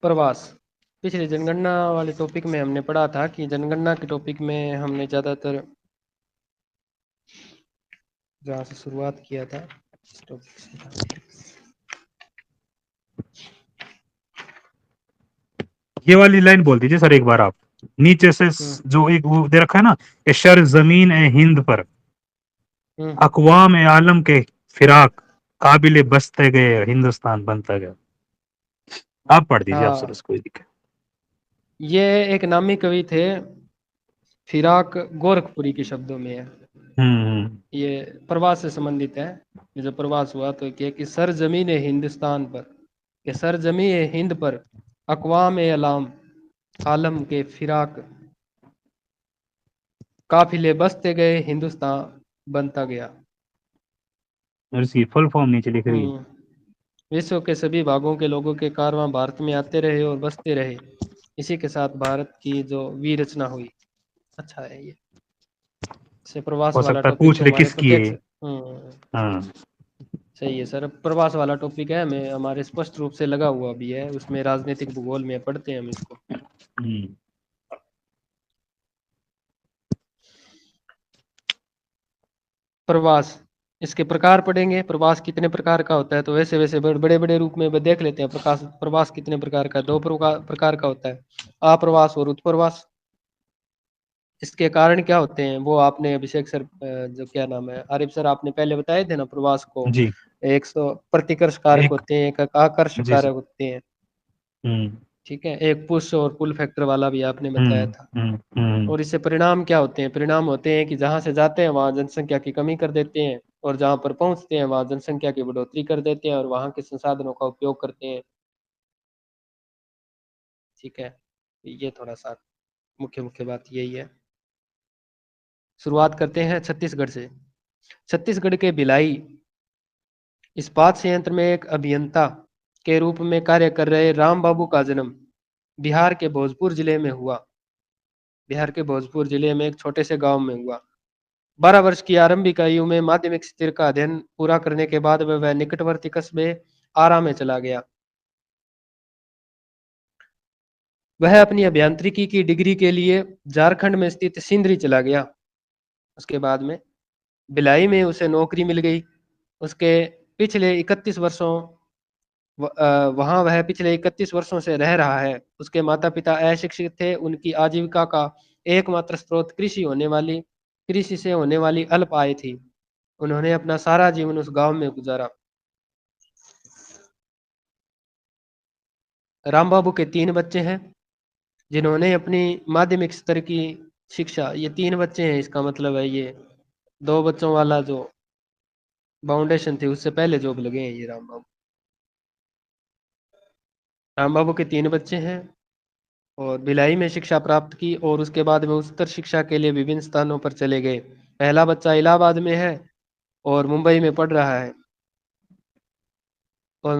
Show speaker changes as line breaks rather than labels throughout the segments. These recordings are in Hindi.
प्रवास। पिछले जनगणना वाले टॉपिक में हमने पढ़ा था कि जनगणना के टॉपिक में हमने ज़्यादातर जहाँ से शुरुआत किया था इस टॉपिक से था।
ये वाली लाइन बोल दीजिए सर एक बार आप, नीचे से जो एक वो दे रखा है ना, कि शर जमीन ए हिंद पर
हम्म।
अकवाम ए आलम के फिराक काबिल बसते गए हिंदुस्तान बनता गया। आप पढ़ दीजिए, आप सर
हाँ,
उसको दिखे।
ये एक नामी कवि थे, फिराक गोरखपुरी के शब्दों में है।
हम्म।
ये प्रवास से संबंधित है। ये जब प्रवास हुआ तो क्या कि सर जमीन है हिंदुस्तान पर, कि सर जमी है हिंद पर अकवाम ए अलाम आलम के फिराक काफिले बसते गए हिंदुस्तान बनता गया।
और इसकी फुल फॉर्म नीचे लिख रही है।
हम्म। विश्व के सभी भागों के लोगों के कारवां भारत में आते रहे और बसते रहे, इसी के साथ भारत की जो विरचना हुई। अच्छा है ये। से प्रवास
हो
वाला
सकता है
टॉपिक
पूछ
तो
ले
हमारे
किसकी है
प्रत्यक्ष।
ये।
हम्म।
हाँ।
सही है सर, प्रवास वाला टॉपिक है, हमें हमारे स्पष्ट रूप से लगा हुआ भी है, उसमें राजनीतिक भूगोल में पढ़ते हैं हम इसको।
हम्म।
प्रवास, इसके प्रकार पढ़ेंगे, प्रवास कितने प्रकार का होता है, तो वैसे वैसे बड़े बड़े रूप में देख लेते हैं। प्रकाश प्रवास कितने प्रकार का, दो प्रकार का होता है, आप्रवास और उत्प्रवास। इसके कारण क्या होते हैं वो आपने अभिषेक सर जो क्या नाम है आरिफ सर, आपने पहले बताए थे ना प्रवास को।
जी।
एक सौ प्रतिकर्ष कारक
एक।
होते हैं, एक आकर्ष
जी सर।
कारक होते हैं।
हम्म।
ठीक है, एक पुश और पुल फैक्टर वाला भी आपने बताया
हम्म।
था।
हम्म। हम्म।
और इससे परिणाम क्या होते हैं, परिणाम होते हैं कि जहां से जाते हैं वहां जनसंख्या की कमी कर देते हैं, और जहां पर पहुंचते हैं वहां जनसंख्या की बढ़ोतरी कर देते हैं और वहां के संसाधनों का उपयोग करते हैं। ठीक है, ये थोड़ा सा मुख्य मुख्य बात यही है। शुरुआत करते हैं छत्तीसगढ़ से। छत्तीसगढ़ के भिलाई इस्पात संयंत्र में एक अभियंता के रूप में कार्य कर रहे राम बाबू का जन्म बिहार के भोजपुर जिले में हुआ। बिहार के भोजपुर जिले में एक छोटे से गांव में हुआ। 12 वर्ष की आरंभिक आयु में माध्यमिक स्तर का अध्ययन पूरा करने के बाद वह निकटवर्ती कस्बे आरा में चला गया। वह अपनी अभियांत्रिकी की डिग्री के लिए झारखंड में स्थित सिंदरी चला गया। उसके बाद में भिलाई में उसे नौकरी मिल गई। उसके पिछले 31 वर्षों वहां वह पिछले 31 वर्षों से रह रहा है। उसके माता पिता अशिक्षित थे। उनकी आजीविका का एकमात्र स्रोत कृषि से होने वाली अल्प आय थी। उन्होंने अपना सारा जीवन उस गांव में गुजारा। राम बाबू के 3 बच्चे हैं जिन्होंने अपनी माध्यमिक स्तर की शिक्षा, ये 3 बच्चे हैं इसका मतलब है ये 2 बच्चों वाला जो फाउंडेशन थी उससे पहले जॉब लगे हैं ये राम बाबू। राम बाबू के 3 बच्चे हैं और भिलाई में शिक्षा प्राप्त की और उसके बाद में उच्चतर शिक्षा के लिए विभिन्न स्थानों पर चले गए। पहला बच्चा इलाहाबाद में है और मुंबई में पढ़ रहा है, और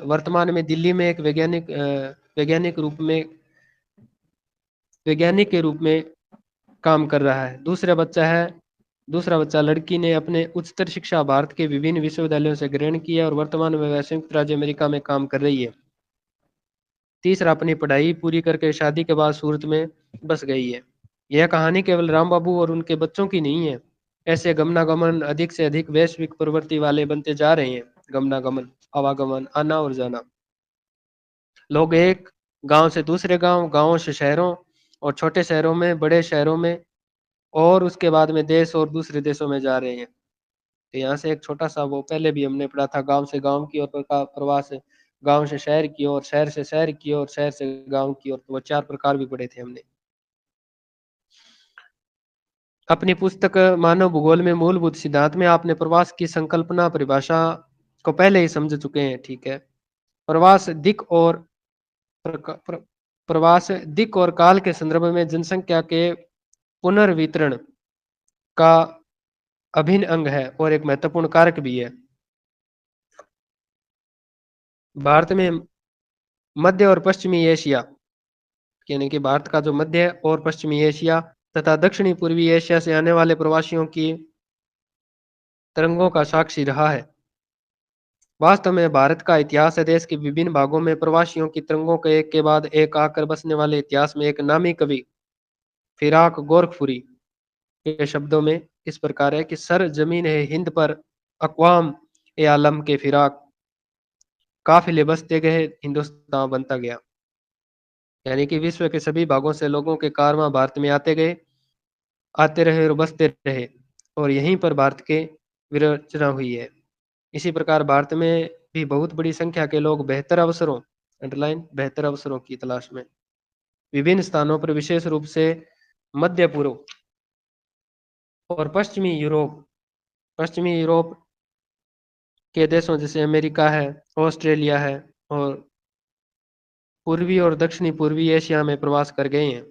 वर्तमान में दिल्ली में एक वैज्ञानिक के रूप में काम कर रहा है। दूसरा बच्चा लड़की ने अपने उच्चतर शिक्षा भारत के विभिन्न विश्वविद्यालयों से ग्रहण किया और वर्तमान में वह संयुक्त राज्य अमेरिका में काम कर रही है। तीसरा अपनी पढ़ाई पूरी करके शादी के बाद सूरत में बस गई है। यह कहानी केवल राम बाबू और उनके बच्चों की नहीं है। ऐसे गमनागमन अधिक से अधिक वैश्विक प्रवृत्ति वाले बनते जा रहे हैं। गमनागमन, आवागमन, आना और जाना। लोग एक गांव से दूसरे गांव, गांवों से शहरों और छोटे शहरों में, बड़े शहरों में और उसके बाद में देश और दूसरे देशों में जा रहे हैं। तो यहाँ से एक छोटा सा वो पहले भी हमने पढ़ा था, गांव से गांव की ओर प्रवास, गांव से शहर की ओर, शहर से शहर की ओर, शहर से गांव की ओर, तो वो 4 प्रकार भी पढ़े थे हमने। अपनी पुस्तक मानव भूगोल में मूलभूत सिद्धांत में आपने प्रवास की संकल्पना परिभाषा को पहले ही समझ चुके हैं। ठीक है, प्रवास दिक और प्रका- प्र, प्रवास दिक और काल के संदर्भ में जनसंख्या के पुनर्वितरण का अभिन्न अंग है और एक महत्वपूर्ण कारक भी है। भारत में मध्य और पश्चिमी एशिया, यानी कि भारत का जो मध्य और पश्चिमी एशिया तथा दक्षिणी पूर्वी एशिया से आने वाले प्रवासियों की तरंगों का साक्षी रहा है। वास्तव में भारत का इतिहास है देश के विभिन्न भागों में प्रवासियों की तरंगों के एक बाद एक आकर बसने वाले इतिहास में। एक नामी कवि फिराक गोरखपुरी के शब्दों में इस प्रकार है कि सर जमीन है हिंद पर अक़वाम ए आलम के फिराक, काफिले बसते गए हिंदुस्तान बनता गया। यानी कि विश्व के सभी भागों से लोगों के कारवां भारत में आते गए, आते रहे और बसते रहे, और यहीं पर भारत के विरचना हुई है। इसी प्रकार भारत में भी बहुत बड़ी संख्या के लोग बेहतर अवसरों, अंडरलाइन, बेहतर अवसरों की तलाश में विभिन्न स्थानों पर, विशेष रूप से मध्य पूर्व और पश्चिमी यूरोप के देशों जैसे अमेरिका है, ऑस्ट्रेलिया है, और पूर्वी और दक्षिणी पूर्वी एशिया में प्रवास कर गए हैं।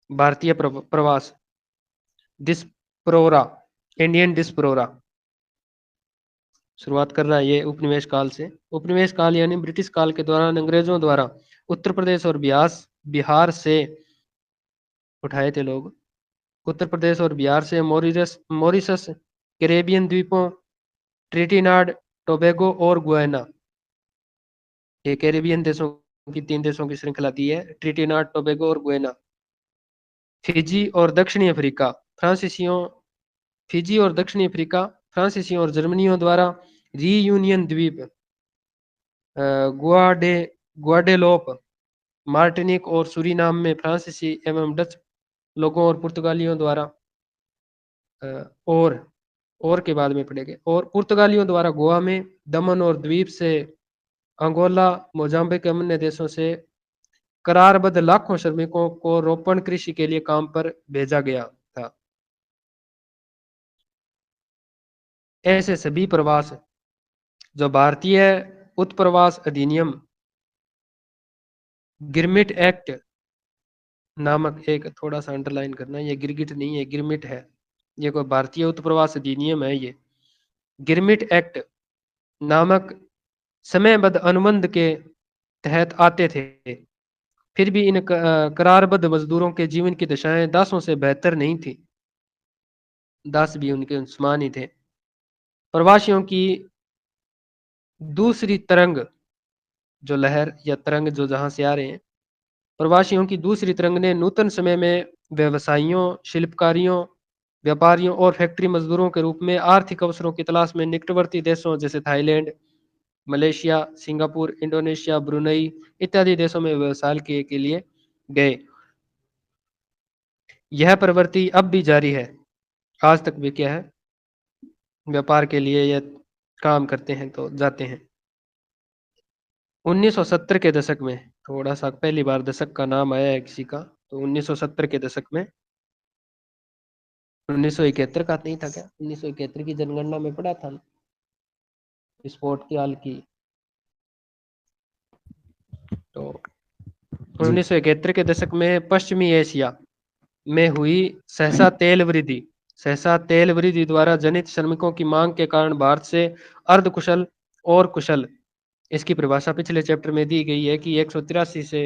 भारतीय प्रवास डिस्प्रोरा, इंडियन डिस्प्रोरा शुरुआत कर रहा है ये उपनिवेश काल से। उपनिवेश काल यानी ब्रिटिश काल के दौरान अंग्रेजों द्वारा उत्तर प्रदेश और बिहार से उठाए थे लोग। उत्तर प्रदेश और बिहार से मॉरिशस, कैरेबियन द्वीपों, ट्रिनिडाद टोबैगो और गुयाना, ये कैरेबियन देशों की 3 देशों की श्रृंखला दी है, ट्रिनिडाद टोबैगो और गुयाना। फिजी और दक्षिणी अफ्रीका फ्रांसीसियों फिजी और दक्षिणी अफ्रीका फ्रांसीसियों और जर्मनियों द्वारा रीयूनियन द्वीप, गुआडे गुआडेलोप, मार्टिनिक और सूरीनाम में फ्रांसीसी एवं डच लोगों और पुर्तगालियों द्वारा और के बाद में पड़ेंगे, और पुर्तगालियों द्वारा गोवा में, दमन और द्वीप से, अंगोला, मोजाम्बिक अन्य देशों से करारबद्ध लाखों श्रमिकों को रोपण कृषि के लिए काम पर भेजा गया था। ऐसे सभी प्रवास जो भारतीय उत्प्रवास अधिनियम गिरमिट एक्ट नामक, एक थोड़ा सा अंडरलाइन करना, ये गिरगिट नहीं है, गिरमिट है, ये कोई भारतीय उत्प्रवास अधिनियम है। ये गिरमिट एक्ट नामक समयबद्ध अनुबंध के तहत आते थे। फिर भी इन करारबद्ध मजदूरों के जीवन की दशाएं दासों से बेहतर नहीं थी। दास भी उनके समान ही थे। प्रवासियों की दूसरी तरंग, जो लहर या तरंग जो जहां से आ रहे हैं, प्रवासियों की दूसरी तरंग ने नूतन समय में व्यवसायियों, शिल्पकारियों, व्यापारियों और फैक्ट्री मजदूरों के रूप में आर्थिक अवसरों की तलाश में निकटवर्ती देशों जैसे Thailand, Malaysia, Singapore, Indonesia, Brunei इत्यादि देशों में व्यवसाय के लिए गए। यह प्रवृत्ति अब भी जारी है। आज तक भी क्या है, व्यापार के लिए या काम करते हैं तो जाते हैं। 1970 के दशक में, थोड़ा सा पहली बार दशक का नाम आया है किसी का, तो 1970 के दशक में, 1971 का नहीं था क्या, 1971 की जनगणना में पढ़ा था स्पोर्ट की हाल की, तो
जी
1971 के दशक में पश्चिमी एशिया में हुई सहसा तेल वृद्धि सहसा तेल वृद्धि द्वारा जनित श्रमिकों की मांग के कारण भारत से अर्धकुशल और कुशल, इसकी परिभाषा पिछले चैप्टर में दी गई है कि 183 से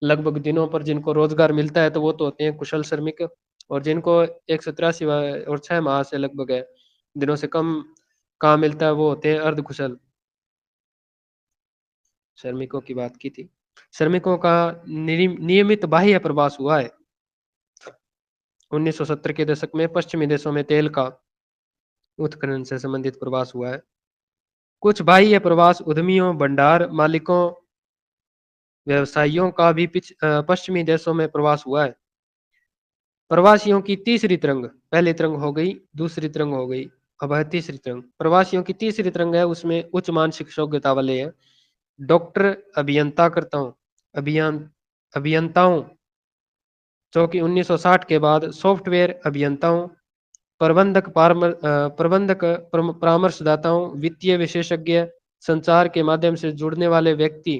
लगभग दिनों पर जिनको रोजगार मिलता है तो वो तो होते हैं कुशल श्रमिक, और जिनको 183 और 6 माह से लगभग है दिनों से कम काम मिलता है वो होते हैं अर्धकुशल श्रमिकों की बात की थी। श्रमिकों का नियमित बाह्य प्रवास हुआ है। 1970 के दशक में पश्चिमी देशों में तेल का उत्खनन से संबंधित प्रवास हुआ है। कुछ बाह्य प्रवास उद्यमियों, भंडार मालिकों, व्यवसायियों का भी पश्चिमी देशों में प्रवास हुआ है। प्रवासियों की तीसरी तरंग, पहली तरंग हो गई, दूसरी तरंग हो गई, अब है तीसरी तरंग। प्रवासियों की तीसरी तरंग है, उसमें उच्च मानसिक योग्यता वाले हैं। डॉक्टर, अभियान अभियंताओं, जो कि 1960 के बाद सॉफ्टवेयर अभियंताओं, प्रबंधक, परामर्शदाताओं, वित्तीय विशेषज्ञ, संचार के माध्यम से जुड़ने वाले व्यक्ति,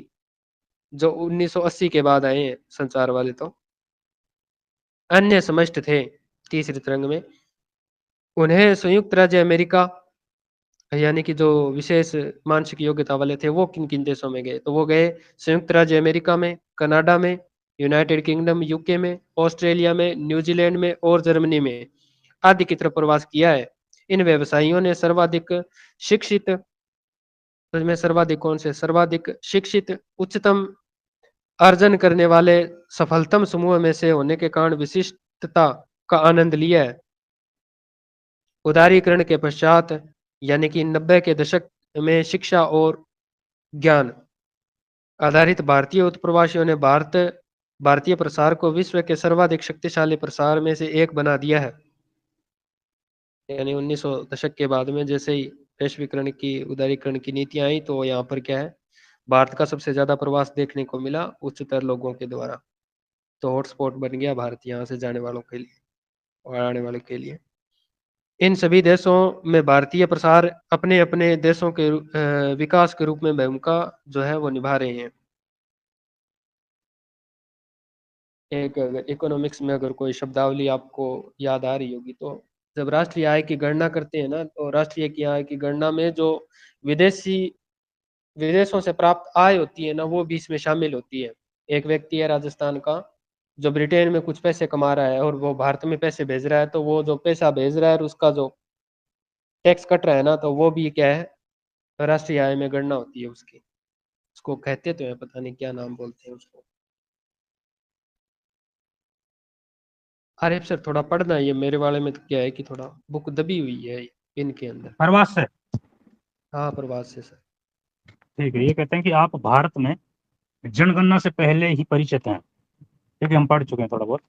जो 1980 के बाद आए हैं संचार वाले, तो अन्य समष्ट थे तीसरी तरंग में। उन्हें संयुक्त राज्य अमेरिका, यानी कि जो विशेष मानसिक योग्यता वाले थे वो किन किन देशों में गए, तो वो गए संयुक्त राज्य अमेरिका में, कनाडा में, यूनाइटेड किंगडम यूके में, ऑस्ट्रेलिया में, न्यूजीलैंड में और जर्मनी में आदि की तरफ प्रवास किया है। इन व्यवसायियों ने सर्वाधिक शिक्षित तो इसमें सर्वाधिक कौन से? सर्वाधिक शिक्षित, उच्चतम अर्जन करने वाले, सफलतम समूह में से होने के कारण विशिष्टता का आनंद लिया है। उदारीकरण के पश्चात यानी कि 90 के दशक में शिक्षा और ज्ञान आधारित भारतीय उत्प्रवासियों ने भारतीय प्रसार को विश्व के सर्वाधिक शक्तिशाली प्रसार में से एक बना दिया है। यानी 1900 दशक के बाद में जैसे ही वैश्वीकरण की, उदारीकरण की नीतियां आई, तो यहाँ पर क्या है, भारत का सबसे ज्यादा प्रवास देखने को मिला उच्चतर लोगों के द्वारा। तो हॉटस्पॉट बन गया भारत यहाँ से जाने वालों के लिए और आने वाले के लिए। इन सभी देशों में भारतीय प्रसार अपने अपने देशों के विकास के रूप में भूमिका जो है वो निभा रहे हैं। एक अगर इकोनॉमिक्स में अगर कोई शब्दावली आपको याद आ रही होगी, तो जब राष्ट्रीय आय की गणना करते हैं ना, तो राष्ट्रीय की आय की गणना में जो विदेशी विदेशों से प्राप्त आय होती है ना, वो भी इसमें शामिल होती है। एक व्यक्ति है राजस्थान का, जो ब्रिटेन में कुछ पैसे कमा रहा है और वो भारत में पैसे भेज रहा है, तो वो जो पैसा भेज रहा है और उसका जो टैक्स कट रहा है ना, तो वो भी क्या है, राष्ट्रीय आय में गणना होती है उसकी। उसको कहते तो है, पता नहीं क्या नाम बोलते हैं उसको। अरे सर थोड़ा पढ़ना है, ये मेरे वाले में तो क्या है कि थोड़ा बुक दबी हुई है इनके अंदर।
प्रवास से।
हाँ प्रवास से सर।
ठीक है, ये कहते हैं कि आप भारत में जनगणना से पहले ही परिचित हैं, क्योंकि हम पढ़ चुके हैं थोड़ा बहुत।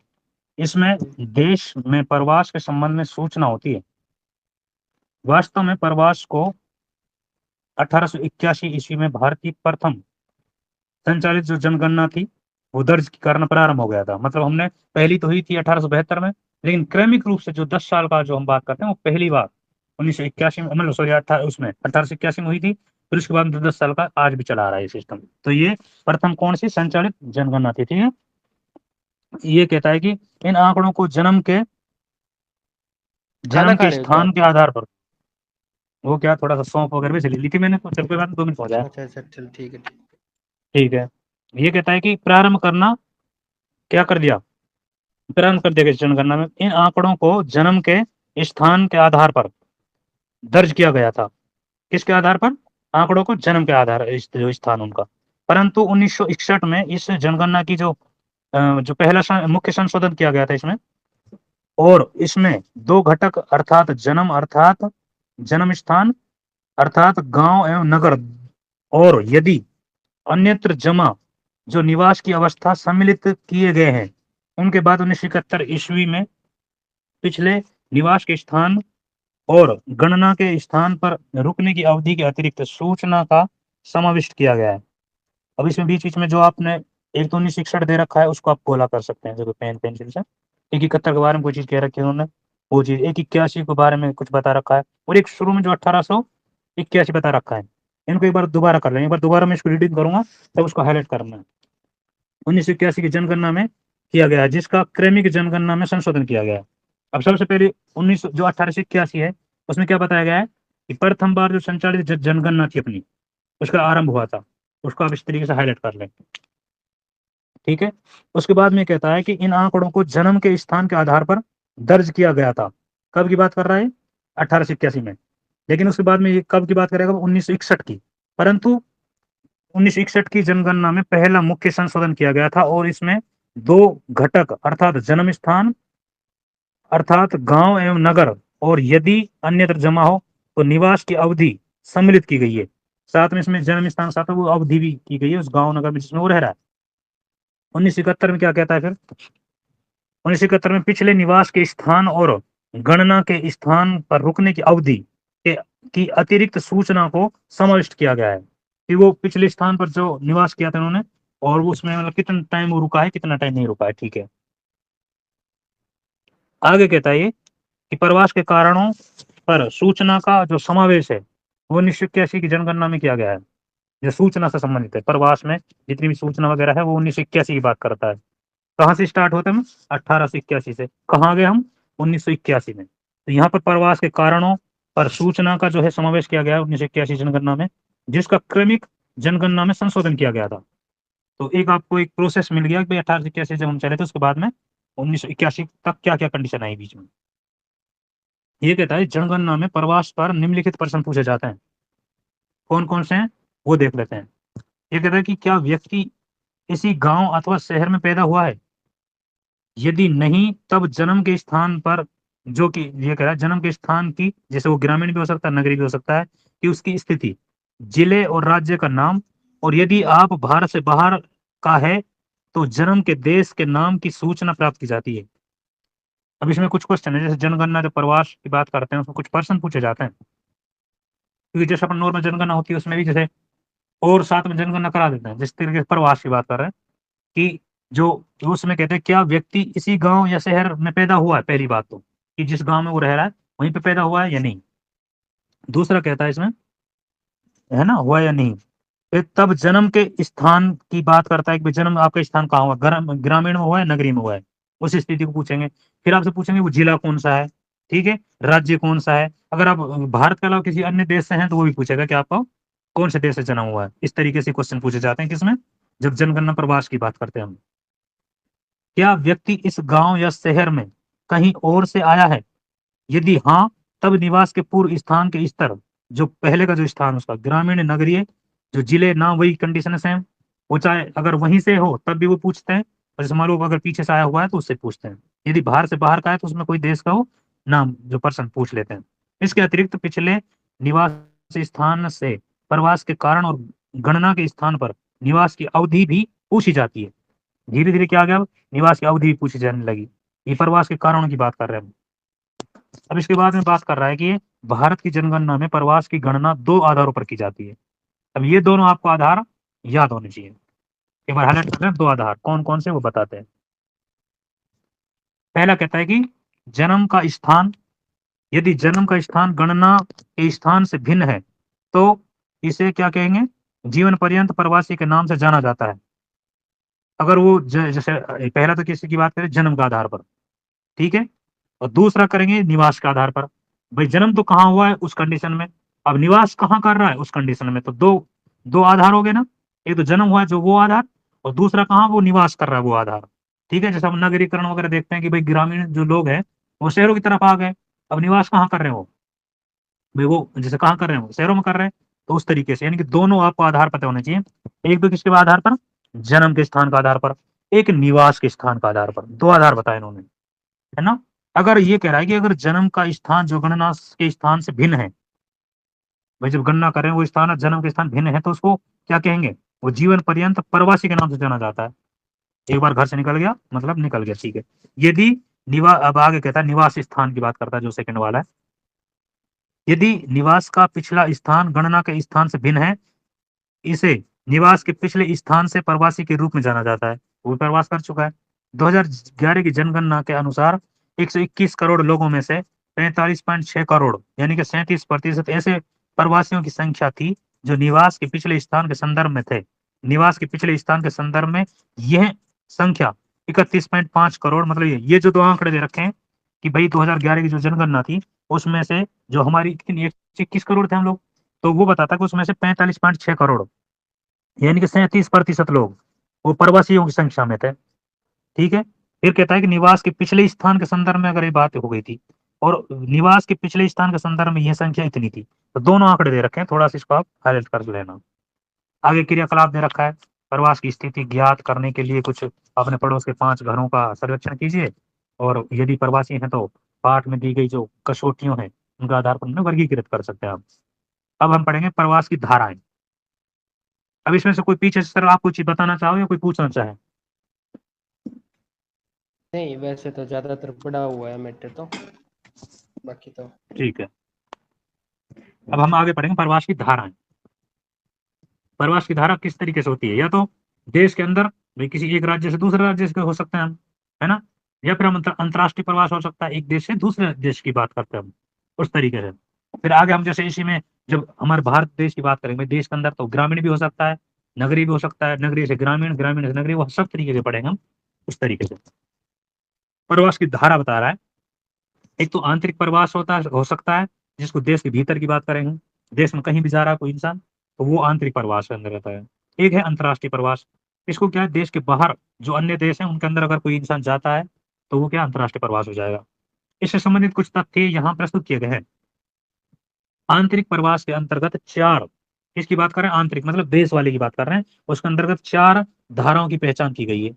इसमें देश में प्रवास के संबंध में सूचना होती है। वास्तव में प्रवास को 1881 ईस्वी में भारत की प्रथम संचालित जो जनगणना थी वो दर्ज करना प्रारंभ हो गया था। मतलब हमने पहली तो हुई थी 1872 में, लेकिन क्रमिक रूप से जो 10 साल का जो हम बात करते हैं वो पहली बार 1981 में, मतलब सॉरी उसमें 1881 में हुई थी। फिर उसके बाद 10 साल का आज भी चला आ रहा है सिस्टम। तो ये प्रथम कौन सी संचालित जनगणना थी, ठीक है। ये कहता है कि इन आंकड़ों को
खाना
जन्म
खा
के
रहे हो क्या
स्थान
आप?
के आधार पर, वो क्या थोड़ा सा सौंफ वगैरह भी चली ली थी मैंने, तो चल कोई बात नहीं, 2 मिनट हो जाए।
अच्छा अच्छा चल ठीक है ठीक।
ठीक है, ये कहता है कि प्रारंभ करना, क्या कर दिया, प्रारंभ कर दिया गया जनगणना में। इन आंकड़ों को जन्म के स्थान के आधार पर दर्ज किया गया था। किसके आधार पर? आंकड़ों को जन्म के आधार, जो स्थान उनका। परंतु 1961 में इस जनगणना की जो पहला मुख्य संशोधन किया गया था इसमें, और इसमें 2 घटक अर्थात जन्म स्थान अर्थात गांव एवं नगर, और यदि अन्यत्र जमा जो निवास की अवस्था सम्मिलित किए गए हैं, उनके बाद 1971 ईस्वी में पिछले निवास के स्थान और गणना के स्थान पर रुकने की अवधि के अतिरिक्त सूचना का समाविष्ट किया गया है। अब इसमें बीच बीच में जो आपने एक तो 1961 दे रखा है, उसको आप गोला कर सकते हैं देखो पेन पेंसिल से। एक 71 के बारे में कोई चीज कह रखी है उन्होंने, वो चीज। एक 81 के बारे में कुछ बता रखा है, और एक शुरू में जो 1881 बता रखा है। इनको एक बार दोबारा कर लेंगे, एक बार दोबारा मैं इसको रीडिंग करूंगा, तब उसको हाईलाइट करना है। 1981 की जनगणना में किया गया है, जिसका क्रमिक जनगणना में संशोधन किया गया है। अब सबसे पहले 19 जो 1881 है, उसमें क्या बताया गया है कि प्रथम बार जो संचालित जनगणना थी अपनी, उसका आरंभ हुआ था। उसको आप इस तरीके से हाईलाइट कर लें, ठीक है। उसके बाद में कहता है कि इन आंकड़ों को जन्म के स्थान के आधार पर दर्ज किया गया था। कब की बात कर रहा है? 1881 में। लेकिन उसके बाद में ये कब की बात करेगा? 1961 की। परंतु 1961 की जनगणना में पहला मुख्य संशोधन किया गया था, और इसमें 2 घटक अर्थात जन्म स्थान अर्थात गांव एवं नगर, और यदि अन्यत्र जमा हो तो निवास की अवधि सम्मिलित की गई है। साथ में इसमें जन्म स्थान साथ में वो अवधि भी की गई है उस गांव नगर में जिसमें वो रह रहा है। 1971 में क्या कहता है फिर? 1971 में पिछले निवास के स्थान और गणना के स्थान पर रुकने की अवधि के की अतिरिक्त सूचना को समाविष्ट किया गया है, कि वो पिछले स्थान पर जो निवास किया था उन्होंने, और वो उसमें मतलब कितना टाइम वो रुका है, कितना टाइम नहीं रुका है, ठीक है। आगे कहता है ये कि प्रवास के कारणों पर सूचना का जो समावेश है वो 1981 की जनगणना में किया गया है। जो सूचना से संबंधित है, प्रवास में जितनी भी सूचना वगैरह है वो 1981 की बात करता है। कहाँ से स्टार्ट होते हैं हम? 1881 से। कहाँ गए हम? 1981 में। तो यहाँ पर प्रवास के कारणों पर सूचना का जो है समावेश किया गया है 1981 जनगणना में, जिसका क्रमिक जनगणना में संशोधन किया गया था। तो एक आपको एक प्रोसेस मिल गया कि भाई 1881 जब हम चले थे, उसके बाद में 1981 तक क्या क्या कंडीशन आई बीच में। ये कहता है जनगणना में प्रवास पर निम्नलिखित प्रश्न पूछे जाते हैं। कौन कौन से हैं वो देख लेते हैं। ये कहता है कि क्या व्यक्ति इसी गांव अथवा शहर में पैदा हुआ है, यदि नहीं तब जन्म के स्थान पर, जो कि ये कह रहा है जन्म के स्थान की, जैसे वो ग्रामीण भी हो सकता है नगरीय भी हो सकता है, कि उसकी स्थिति, जिले और राज्य का नाम, और यदि आप भारत से बाहर का है तो जन्म के देश के नाम की सूचना प्राप्त की जाती है। अब इसमें कुछ क्वेश्चन है, जैसे जनगणना जब प्रवास की बात करते हैं उसमें कुछ प्रश्न पूछे जाते हैं, क्योंकि जैसे अपन नॉर्मल जनगणना होती है उसमें भी जैसे और साथ में जनगणना करा देते हैं, जिस तरीके से प्रवास की बात कर रहे हैं कि जो उसमें कहते हैं क्या व्यक्ति इसी गांव या शहर में पैदा हुआ है, पहली बात तो कि जिस गांव में वो रह रहा है वहीं पे पैदा हुआ है या नहीं। दूसरा कहता है इसमें, है ना, हुआ या नहीं। फिर तब जन्म के स्थान की बात करता है कि भाई जन्म आपका स्थान कहाँ हुआ, ग्रामीण में हुआ है नगरी में हुआ है, उस स्थिति को पूछेंगे। फिर आपसे पूछेंगे वो जिला कौन सा है, ठीक है, राज्य कौन सा है, अगर आप भारत के अलावा किसी अन्य देश से हैं तो वो भी पूछेगा कि आपका कौन से देश से जन्म हुआ है। इस तरीके से क्वेश्चन पूछे जाते हैं किसमें, जब जनगणना प्रवास की बात करते हैं हम। क्या व्यक्ति इस गांव या शहर में कहीं और से आया है, यदि हाँ तब निवास के पूर्व स्थान के स्तर, जो पहले का जो स्थान उसका ग्रामीण नगरीय, जो जिले नाम वही कंडीशन है सेम, वो चाहे अगर वहीं से हो तब भी वो पूछते हैं, और जैसे मान लो अगर पीछे से आया हुआ है तो उससे पूछते हैं, यदि बाहर से बाहर का है तो उसमें कोई देश का हो नाम जो पर्सन पूछ लेते हैं। इसके अतिरिक्त पिछले निवास स्थान से प्रवास के कारण और गणना के स्थान पर निवास की अवधि भी पूछी जाती है। धीरे धीरे क्या आ गया, अब निवास की अवधि भी पूछी जाने लगी। ये प्रवास के कारणों की बात कर रहे हैं हम। अब इसके बाद में बात कर रहा है कि भारत की जनगणना में प्रवास की गणना दो आधारों पर की जाती है। अब ये दोनों आपको आधार याद होने चाहिए, एक बार हाईलाइट कर लें, दो आधार कौन कौन से वो बताते हैं। पहला कहता है कि जन्म का स्थान, यदि जन्म का स्थान गणना के स्थान से भिन्न है तो इसे क्या कहेंगे, जीवन पर्यंत प्रवासी के नाम से जाना जाता है। अगर वो जैसे पहला तो किसी की बात करें जन्म का आधार पर, ठीक है, और दूसरा करेंगे निवास के आधार पर। भाई जन्म तो कहाँ हुआ है उस कंडीशन में, अब निवास कहाँ कर रहा है उस कंडीशन में, तो दो दो आधार हो गए ना, एक तो जन्म हुआ है जो वो आधार, और दूसरा कहाँ वो निवास कर रहा है वो आधार। ठीक है, जैसे हम नगरीकरण वगैरह देखते हैं कि भाई ग्रामीण जो लोग हैं वो शहरों की तरफ आ गए, अब निवास कहाँ कर रहे हो भाई, वो जैसे कहाँ कर रहे हो शहरों में कर रहे हैं। तो उस तरीके से यानी कि दोनों आपको आधार पता होने चाहिए, एक तो किसके आधार पर, जन्म के स्थान का आधार पर, एक निवास के स्थान का आधार पर, दो आधार बताए इन्होंने, है ना। अगर ये कह रहा है कि अगर जन्म का स्थान जो गणना के स्थान से भिन्न है, भाई जब गणना कर रहे हैं वो स्थान और जन्म के स्थान भिन्न है तो उसको क्या कहेंगे, वो जीवन पर्यंत प्रवासी के नाम से जाना जाता है। एक बार घर से निकल गया मतलब निकल गया, ठीक है। यदि निवास, अब आगे कहता है निवास स्थान की बात करता है जो सेकंड वाला है, यदि निवास का पिछला स्थान गणना के स्थान से भिन्न है, इसे निवास के पिछले स्थान से प्रवासी के रूप में जाना जाता है, वो प्रवास कर चुका है। 2011 की जनगणना के अनुसार 121 करोड़ लोगों में से 45.6 करोड़ यानी कि 37% ऐसे प्रवासियों की संख्या थी जो निवास के पिछले स्थान के संदर्भ में थे। निवास के पिछले स्थान के संदर्भ में यह संख्या 31.5 करोड़, मतलब ये जो दो आंकड़े दे रखे हैं कि भाई 2011 की जो जनगणना थी उसमें से जो हमारी कितनी 121 करोड़ थे हम लोग, तो वो बताता है कि उसमें से 45.6 करोड़ यानी कि 37% लोग वो प्रवासियों की संख्या में थे। ठीक है, फिर कहता है कि निवास के पिछले स्थान के संदर्भ में अगर ये बात हो गई थी और निवास के पिछले स्थान के संदर्भ में यह संख्या इतनी थी, तो दोनों आंकड़े दे रखे हैं, थोड़ा सा इसको आप हाईलाइट कर लेना। आगे क्रियाकलाप दे रखा है, प्रवास की स्थिति ज्ञात करने के लिए कुछ अपने पड़ोस के 5 घरों का सर्वेक्षण कीजिए, और यदि प्रवासी हैं तो पाठ में दी गई जो कसौटियों हैं उनका आधार पर उन्हें वर्गीकृत कर सकते हैं आप। अब हम पढ़ेंगे प्रवास की धाराएं। अब इसमें से कोई पीछे से सर आप कुछ बताना चाहो या कोई पूछना चाहे।
नहीं, वैसे तो ज्यादातर पड़ा हुआ है मैटर तो, बाकी तो
ठीक है, अब हम आगे पढ़ेंगे प्रवास की धाराएं। प्रवास की धारा किस तरीके से होती है, या तो देश के अंदर भाई किसी एक राज्य से दूसरे राज्य से हो सकते हैं हम, है ना, या फिर हम अंतर्राष्ट्रीय प्रवास हो सकता है, एक देश से दूसरे देश की बात करते हैं हम उस तरीके से। फिर आगे हम जैसे इसी में जब हमारे भारत देश की बात करेंगे, देश के अंदर तो ग्रामीण भी हो सकता है, नगरीय भी हो सकता है, नगरीय से ग्रामीण, ग्रामीण से नगरीय, वो सब तरीके से पढ़ेंगे हम उस तरीके से। प्रवास की धारा बता रहा है, एक तो आंतरिक प्रवास होता है, हो सकता है जिसको देश के भीतर की बात करेंगे, देश में कहीं भी जा रहा है कोई इंसान तो वो आंतरिक प्रवास के अंदर रहता है। एक है अंतर्राष्ट्रीय प्रवास, इसको क्या है देश के बाहर जो अन्य देश हैं उनके अंदर अगर कोई इंसान जाता है तो वो क्या अंतर्राष्ट्रीय प्रवास हो जाएगा। इससे संबंधित कुछ तथ्य यहाँ प्रस्तुत किए गए हैं। आंतरिक प्रवास के अंतर्गत चार किसकी बात कर रहे हैं, आंतरिक मतलब देश वाले की बात कर रहे हैं। उसके अंतर्गत 4 धाराओं की पहचान की गई है,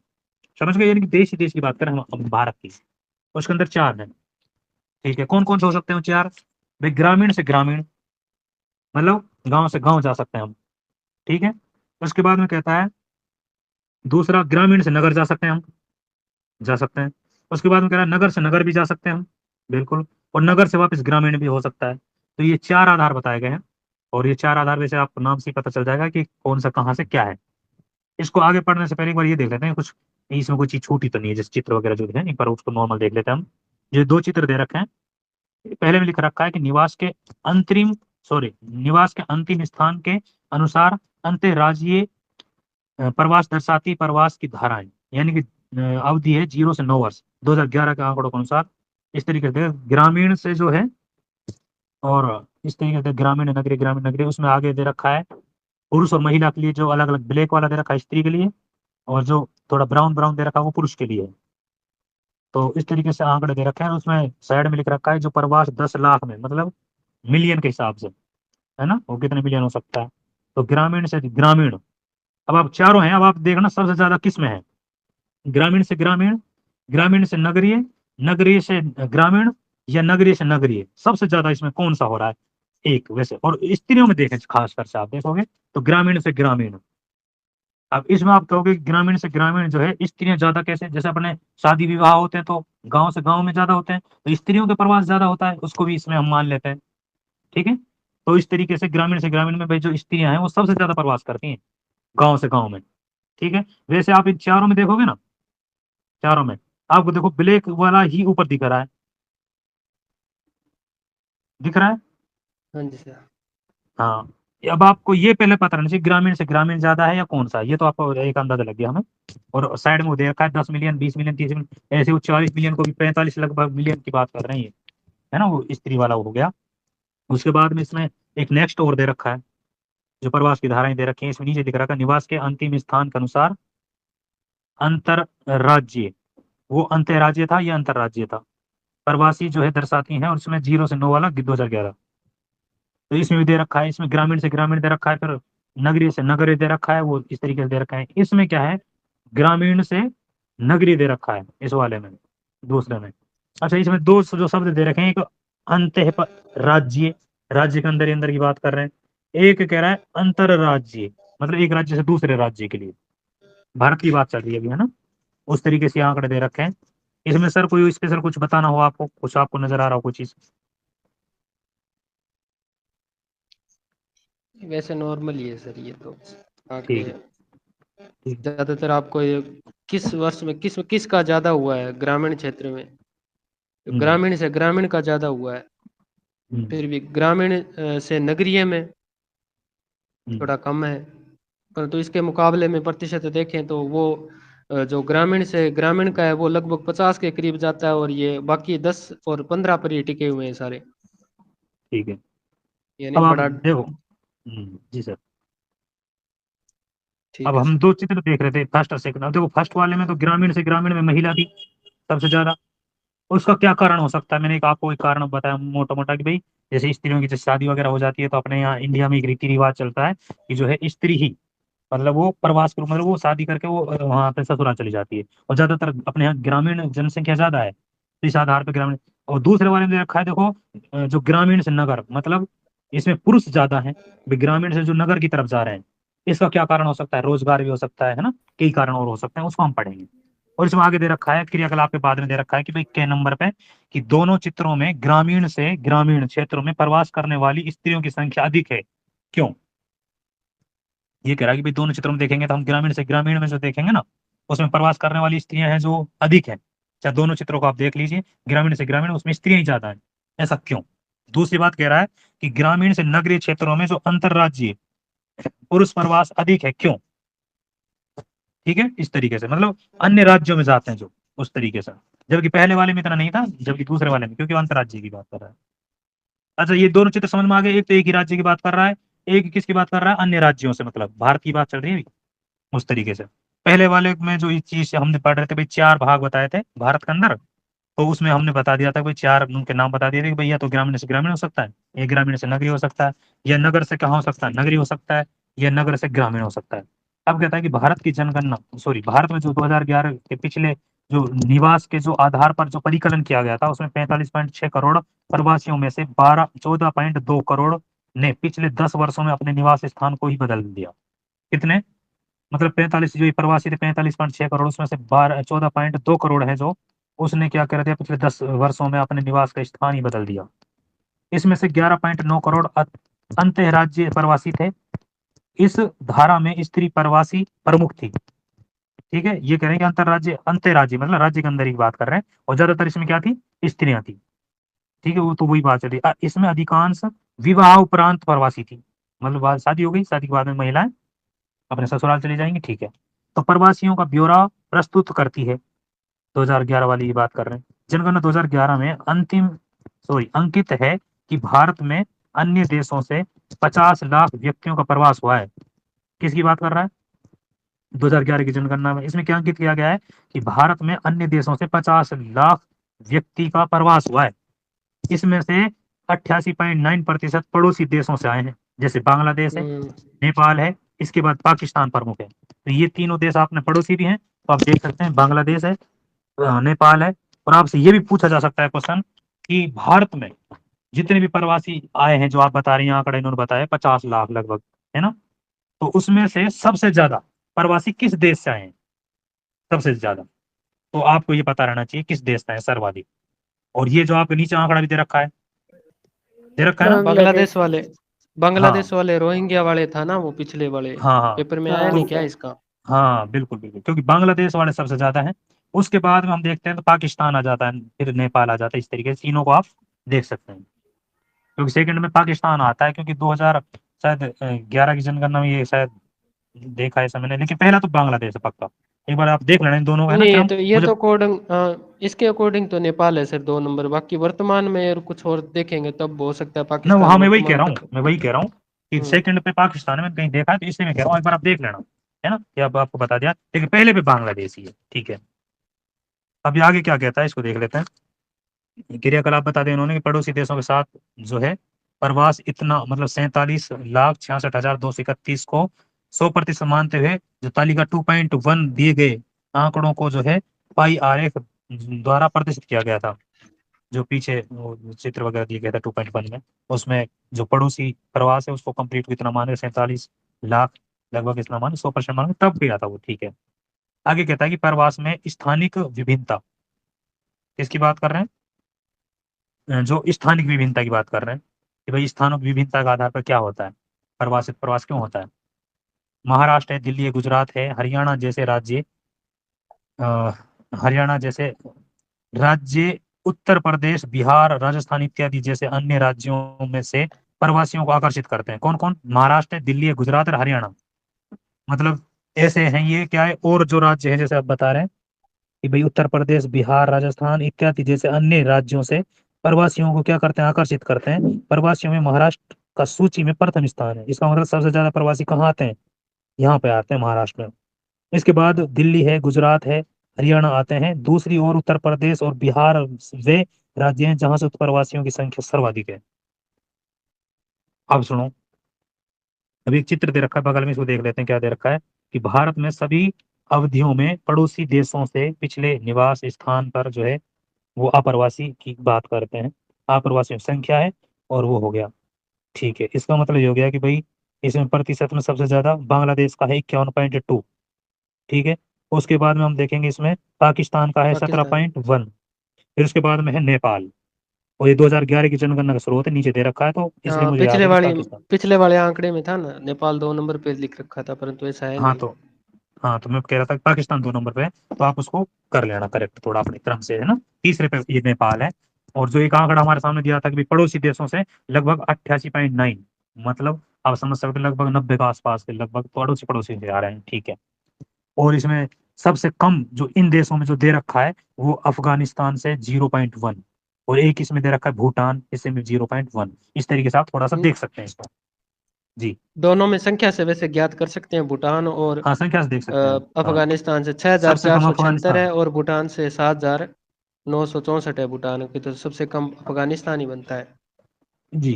समझ गए, यानी कि देश ही देश की बात करें हम भारत की। उसके अंदर 4 है, ठीक है। कौन कौन से हो सकते हैं वो 4? भाई ग्रामीण से ग्रामीण, मतलब गांव से गांव जा सकते हैं हम, ठीक है। उसके बाद में कहता है दूसरा, ग्रामीण से नगर जा सकते हैं हम, जा सकते हैं। उसके बाद में कह रहा है नगर से नगर भी जा सकते हैं हम, बिल्कुल। और नगर से वापस ग्रामीण भी हो सकता है। तो ये 4 आधार बताए गए हैं, और ये 4 आधार वैसे आपको नाम से ही पता चल जाएगा कि कौन सा कहाँ से क्या है। इसको आगे पढ़ने से पहले एक बार ये देख लेते हैं कुछ, इसमें कोई चीज छूटी तो नहीं है, जैसे चित्र वगैरह जो है एक बार उसको नॉर्मल देख लेते हैं हम। ये 2 चित्र दे रखे हैं, पहले में लिख रखा है कि निवास के अंतिम स्थान के अनुसार अंतर्राज्यीय प्रवास दर्शाती प्रवास की धाराएं, यानी कि अवधि है 0 से 9 वर्ष 2011 के आंकड़ों के अनुसार। इस तरीके से ग्रामीण से जो है, और इस तरीके से ग्रामीण नगरी उसमें आगे दे रखा है पुरुष और महिला के लिए, जो अलग अलग ब्लैक वाला दे रखा है स्त्री के लिए, और जो थोड़ा ब्राउन ब्राउन दे रखा है वो पुरुष के लिए है। तो इस तरीके से आंकड़े दे रखे हैं, उसमें साइड में लिख रखा है जो प्रवास 10 लाख में, मतलब मिलियन के हिसाब से, है ना, वो कितने मिलियन हो सकता है। तो ग्रामीण से ग्रामीण, अब आप चारों हैं, अब आप देखना सबसे ज्यादा किस में है, ग्रामीण से ग्रामीण, ग्रामीण से नगरीय, नगरीय से ग्रामीण, या नगरीय से नगरीय, सबसे ज्यादा इसमें कौन सा हो रहा है एक वैसे। और स्त्रियों में देखें खासकर से आप देखोगे तो ग्रामीण से ग्रामीण। अब इसमें आप कहोगे कि ग्रामीण से ग्रामीण जो है स्त्रियां ज्यादा कैसे, जैसे अपने शादी विवाह होते हैं तो गांव से गांव में ज्यादा होते हैं, तो स्त्रियों के प्रवास ज्यादा होता है, उसको भी इसमें हम मान लेते हैं, ठीक है। तो इस तरीके से ग्रामीण में भाई जो स्त्रियां हैं वो सबसे ज्यादा प्रवास करती हैं गांव से गांव में, ठीक है। वैसे आप इन चारों में देखोगे ना, चारों में आपको देखो ब्लैक वाला ही ऊपर दिख रहा है, दिख रहा है।
हाँ जी सर।
हाँ, अब आपको ये पहले पता रहना चाहिए ग्रामीण से ग्रामीण ज्यादा है या कौन सा है, ये तो आपको एक अंदाजा लग गया हमें। और साइड में वो दे रखा है 10 मिलियन, 20 मिलियन, 30 मिलियन, ऐसे वो 40 मिलियन को भी 45 लगभग मिलियन की बात कर रहे हैं ये, है ना, वो स्त्री वाला हो गया। उसके बाद में इसमें एक नेक्स्ट और दे रखा है, जो प्रवास की धाराएं दे रखी हैं, इसमें नीचे दिख रखा है निवास के अंतिम स्थान के अनुसार अंतर राज्य, वो अंतरराज्य था, ये अंतरराज्य था, प्रवासी जो है दर्शाती हैं, और उसमें 0 से 9 वाला 2011। तो इसमें भी दे रखा है, इसमें ग्रामीण से ग्रामीण दे रखा है, फिर नगरीय से नगरीय दे रखा है, वो इस तरीके से दे रखा है। इसमें क्या है, ग्रामीण से नगरीय दे रखा है इस वाले में, दूसरे में। अच्छा, इसमें दो जो शब्द दे रखे हैं, एक अंत राज्य, राज्य के अंदर ही अंदर की बात कर रहे हैं, एक कह रहा है अंतरराज्यीय, मतलब एक राज्य से दूसरे राज्य के लिए, भारत की बात चल रही है अभी, है ना। उस तरीके से आंकड़े दे रखे हैं। इसमें सर कोई स्पेशल कुछ बताना हो आपको, कुछ आपको नजर आ रहा हो कोई चीज?
वैसे नॉर्मल ही है सर ये तो आंकड़े।
ठीक है, ठीक।
ज्यादातर आपको ये किस वर्ष में किसका ज्यादा हुआ है ग्रामीण क्षेत्र में, तो
हम्म,
ग्रामीण से ग्रामीण का ज्यादा हुआ है।
हम्म,
फिर भी ग्रामीण से नगरीय में
हम्म,
थोड़ा कम है, परंतु इसके मुकाबले में प्रतिशत देखें तो वो जो ग्रामीण से ग्रामीण का है वो लगभग 50 के करीब जाता है, और ये बाकी 10 और 15 पर ही टिके हुए हैं सारे,
ठीक है।
यानी
अब आप
बड़ा।
देखो, जी सर। अब
ठीक है
हम
सर।
2 चित्र देख रहे थे, फर्स्ट और सेकंड। अब देखो फर्स्ट वाले में तो ग्रामीण से ग्रामीण में महिला थी सबसे ज्यादा। उसका क्या कारण हो सकता है, मैंने आपको एक कारण बताया मोटा मोटा कि भाई जैसे स्त्रियों की जैसे शादी वगैरह हो जाती है, तो अपने यहाँ इंडिया में एक रीति रिवाज चलता है कि जो है स्त्री ही, मतलब वो प्रवास करो, मतलब वो शादी करके वो वहां पे ससुराल चली जाती है। और ज्यादातर अपने यहाँ ग्रामीण जनसंख्या ज्यादा है, तो इस आधार पर ग्रामीण। और दूसरे वाले में दे रखा है देखो, जो ग्रामीण से नगर, मतलब इसमें पुरुष ज्यादा है, ग्रामीण से जो नगर की तरफ जा रहे हैं। इसका क्या कारण हो सकता है, रोजगार भी हो सकता है ना, कई कारण और हो सकते हैं, उसको हम पढ़ेंगे। और इसमें आगे दे रखा है क्रियाकलाप के बाद में दे रखा है कि भाई के नंबर पे, कि दोनों चित्रों में ग्रामीण से ग्रामीण क्षेत्रों में प्रवास करने वाली स्त्रियों की संख्या अधिक है, क्यों। ये कह रहा है कि भाई दोनों चित्रों में देखेंगे तो हम ग्रामीण से ग्रामीण में जो देखेंगे ना, उसमें प्रवास करने वाली स्त्रियां हैं जो अधिक है। चाहे दोनों चित्रों को आप देख लीजिए, ग्रामीण से ग्रामीण उसमें स्त्रियां ही ज्यादा है, ऐसा क्यों। दूसरी बात कह रहा है कि ग्रामीण से नगरीय क्षेत्रों में जो अंतरराज्यीय पुरुष प्रवास अधिक है, क्यों। ठीक है, इस तरीके से मतलब अन्य राज्यों में जाते हैं जो, उस तरीके से। जबकि पहले वाले में इतना नहीं था, जबकि दूसरे वाले में, क्योंकि वो अंतरराज्यीय की बात कर रहा है। अच्छा, ये दोनों चित्र समझ में आ गए, एक तो एक ही राज्य की बात कर रहा है, एक किसकी बात कर रहा है, अन्य राज्यों से, मतलब भारत की बात चल रही है अभी। उस तरीके से पहले वाले में जो इस चीज से हमने पढ़ रहे थे भाई, 4 भाग बताए थे भारत के अंदर, तो उसमें हमने बता दिया था भाई, 4 उनके नाम बता दिए थे कि भाई या तो ग्रामीण से ग्रामीण हो सकता है, या ग्रामीण से नगरीय हो सकता है, या नगर से कहाँ हो सकता है, नगरीय हो सकता है, या नगर से ग्रामीण हो सकता है। अब कहता है कि भारत की जनगणना, सॉरी, भारत में जो 2011 के पिछले जो निवास के जो आधार पर जो परिकलन किया गया था, उसमें 45.6 करोड़ प्रवासियों में से 14.2 करोड़ ने पिछले 10 वर्षों में अपने निवास स्थान को ही बदल दिया। कितने, मतलब 45 जो ये प्रवासी थे, 45.6 करोड़, उसमें से 14.2 करोड़ है जो उसने क्या कर दिया, पिछले 10 वर्षों में अपने निवास का स्थान ही बदल दिया। इसमें से 11.9 करोड़ अंतः राज्य प्रवासी थे। इस धारा में स्त्री प्रवासी प्रमुख थी। ठीक है, ये कह रहे हैं कि अंतरराज्य अंतर राज्य मतलब राज्य के अंदर ही बात कर रहे हैं, और ज्यादातर इसमें क्या थी, स्त्रियां थी। ठीक है, वो तो वही बात चली। इसमें अधिकांश विवाह उपरांत प्रवासी थी, मतलब शादी हो गई, शादी के बाद में महिलाएं अपने ससुराल चली जाएंगी। ठीक है, तो प्रवासियों का ब्यौरा प्रस्तुत करती है, 2011 वाली ये बात कर रहे हैं। जनगणना 2011 में अंकित है कि भारत में अन्य देशों से 50 लाख व्यक्तियों का प्रवास हुआ है। किसकी बात कर रहा है, 2011 की जनगणना में। इसमें क्या अंकित किया गया है कि भारत में अन्य देशों से 50 लाख व्यक्ति का प्रवास हुआ है। इसमें से 88.9% पड़ोसी देशों से आए हैं, जैसे बांग्लादेश है,
हम्म।
नेपाल है, इसके बाद पाकिस्तान प्रमुख है। तो ये तीनों देश आपने पड़ोसी भी हैं, तो आप देख सकते हैं बांग्लादेश है, नेपाल है। और आपसे ये भी पूछा जा सकता है क्वेश्चन कि भारत में जितने भी प्रवासी आए हैं, जो आप बता रही हैं आंकड़ा इन्होंने बताया 50 लाख लगभग, है ना, तो उसमें से सबसे ज्यादा प्रवासी किस देश से आए हैं, सबसे ज्यादा। तो आपको ये पता रहना चाहिए किस देश से आए सर्वाधिक। और ये जो आपके नीचे आंकड़ा भी दे रखा है ना।
बांग्लादेश
बांग्लादेश।
वाले,
हाँ
बांग्लादेश वाले रोहिंग्या वाले था ना वो पिछले वाले,
हाँ हाँ।
पेपर में आया
हाँ
नहीं
तो
क्या
सर।
इसका?
हाँ बिल्कुल बिल्कुल, क्योंकि बांग्लादेश वाले सबसे ज्यादा हैं। उसके बाद में हम देखते हैं तो पाकिस्तान आ जाता है, फिर नेपाल आ जाता है। इस तरीके से तीनों को आप देख सकते हैं, क्योंकि सेकंड में पाकिस्तान आता है, क्योंकि 2000 शायद 11 की जनगणना में ये शायद देखा है मैंने, लेकिन पहला तो बांग्लादेश है पक्का। एक बार आप देख लेना इन दोनों का, है ना,
नहीं,
फिर
ये
हम
तो ये
मुझे
तो अकॉर्डिंग, इसके अकॉर्डिंग तो नेपाल है सर 2 नंबर, बाकी वर्तमान में और कुछ और देखेंगे तब हो सकता है
ना,
पाकिस्तान
हाँ मैं वही कह
वर्तमान
रहा हूँ,
तक।
मैं वही कह रहा हूँ कि
हम्म।
सेकंड पे पाकिस्तान में कहीं देखा है, तो इसलिए मैं कह रहा हूँ एक बार आप देख लेना, है ना, कि अब आपको बता दिया, लेकिन पहले पे बांग्लादेश ही है। ठीक है, अब ये आगे क्या कहता है इसको देख लेते हैं। क्रियाकलाप बता दें उन्होंने कि पड़ोसी देशों के साथ जो है प्रवास इतना, मतलब 47,66,231 को 100% मानते हुए जो तालिका 2.1 दिए गए आंकड़ों को जो है पाई आरेख द्वारा प्रदर्शित किया गया था। जो पीछे वो चित्र वगैरह दिए गए थे 2.1 में, उसमें जो पड़ोसी प्रवास है उसको कंप्लीट कितना माने, 47 लाख लगभग इतना माने, 100% माने, तब गया था वो। ठीक है, आगे कहता है कि प्रवास में स्थानिक विभिन्नता, किसकी बात कर रहे हैं, जो स्थानिक विभिन्नता की बात कर रहे हैं कि भाई स्थानों की विभिन्नता के आधार पर क्या होता है, प्रवास क्यों होता है। महाराष्ट्र है, दिल्ली है, गुजरात है, अ, हरियाणा जैसे राज्य, उत्तर प्रदेश, बिहार, राजस्थान इत्यादि जैसे अन्य राज्यों में से प्रवासियों को आकर्षित करते हैं। कौन कौन, महाराष्ट्र है, दिल्ली है, गुजरात और हरियाणा, मतलब ऐसे हैं ये, क्या है, और जो राज्य है जैसे आप बता रहे हैं कि भाई उत्तर प्रदेश, बिहार, राजस्थान इत्यादि जैसे अन्य राज्यों से प्रवासियों को क्या करते हैं, आकर्षित करते हैं। प्रवासियों में महाराष्ट्र का सूची में प्रथम स्थान है। इसका मतलब सबसे ज्यादा प्रवासी कहाँ आते हैं, यहाँ पे आते हैं, महाराष्ट्र में। इसके बाद दिल्ली है, गुजरात है, हरियाणा आते हैं। दूसरी ओर उत्तर प्रदेश और बिहार वे राज्य हैं जहां से प्रवासियों की संख्या सर्वाधिक है। अब सुनो, अभी एक चित्र दे रखा है बगल में, इसको देख लेते हैं क्या दे रखा है कि भारत में सभी अवधियों में पड़ोसी देशों से पिछले निवास स्थान पर जो है वो अप्रवासी की बात करते हैं। अप्रवासियों की संख्या है, और वो हो गया। ठीक है, इसका मतलब ये हो गया कि भाई इसमें प्रतिशत में सबसे ज्यादा बांग्लादेश का है 51.2। ठीक है, उसके बाद में हम देखेंगे इसमें पाकिस्तान का है सत्रह
पाकिस्तान।
पॉइंट वन फिर उसके बाद में है नेपाल। और ये 2011 की जनगणना का स्रोत है, नीचे दे रखा है, तो इसलिए
हाँ,
मुझे याद है कि पाकिस्तान।
पिछले वाले आंकड़े में था ना नेपाल 2 नंबर पे लिख रखा था, परंतु ऐसा है
हाँ
नहीं।
तो हाँ, तो मैं कह रहा था कि पाकिस्तान 2 नंबर पे है, तो आप उसको कर लेना करेक्ट थोड़ा अपने क्रम से, है ना। तीसरे पे ये नेपाल है। और जो एक आंकड़ा हमारे सामने दिया था कि भाई पड़ोसी देशों से लगभग 88.9, मतलब आप समझ सकते हैं लगभग 90 के आसपास के लगभग पड़ोसी पड़ोसी से आ रहे हैं। ठीक है, और इसमें सबसे कम जो इन देशों में जो दे रखा है वो अफगानिस्तान से 0.1, और एक इसमें दे रखा है भूटान, इसमें 0.1। इस तरीके से आप थोड़ा सा
हम्म,
देख सकते हैं इसको। जी,
दोनों में संख्या से वैसे ज्ञात कर सकते हैं, भूटान और
हाँ संख्या से देख सकते हैं। हाँ,
अफगानिस्तान से छह हजार
सबसे
चार
कम
सौ छिहत्तर
अफगानिस्तान।
है और भूटान से 7,000 964 है भूटान की, तो सबसे कम अफगानिस्तान ही बनता है।
जी।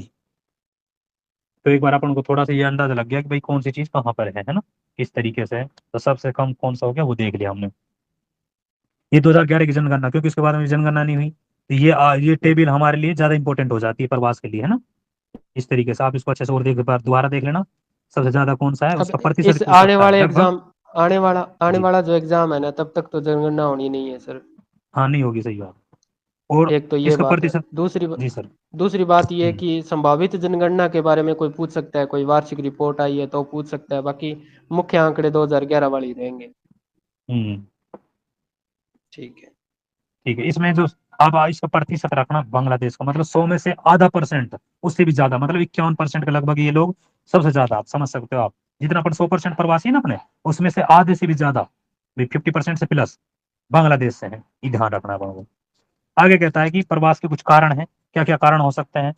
तो एक बार अपन को थोड़ा सा ये अंदाजा लग गया कि भाई कौन सी चीज कहाँ पर है ना, किस तरीके से है। तो सबसे कम कौन सा हो गया वो देख लिया हमने। ये 2011 की जनगणना, क्योंकि उसके बाद में जनगणना नहीं हुई, तो ये टेबल हमारे लिए ज्यादा इंपॉर्टेंट हो जाती है प्रवास के लिए, है ना। इस तरीके से आप इसको अच्छे से और एक बार दोबारा देख लेना, सबसे ज्यादा कौन सा है
अब
उसका प्रतिशत
इस
पूछ
आने
सकता है
वाले
लगभग।
एग्जाम, आने
जी।
वाला जो एग्जाम है ना, तब तक तो जनगणना होनी नहीं है सर।
हाँ नहीं होगी, सही बात। और
एक तो ये
इसका
बात है।
प्रतिशत।
दूसरी
जी सर।
दूसरी बात ये है
हम्म।
कि संभावित जनगणना के बारे में कोई पूछ सकता है, कोई वार्षिक रिपोर्ट आई है तो पूछ सकता है, बाकी मुख्य आंकड़े 2011 वाले ही रहेंगे।
हम्म।
ठीक है।
ठीक है, इसमें जो अब इसका प्रतिशत रखना बांग्लादेश का, मतलब 100 में से आधा परसेंट, उससे भी ज्यादा, मतलब 51% के लगभग ये लोग सबसे ज्यादा, आप समझ सकते हो आप। जितना अपन 100% प्रवासी है ना अपने, उसमें से आधे से भी ज्यादा, 50% से प्लस बांग्लादेश से है। ये ध्यान रखना है अपन को। आगे कहता है कि प्रवास के कुछ कारण हैं, क्या क्या कारण हो सकते हैं।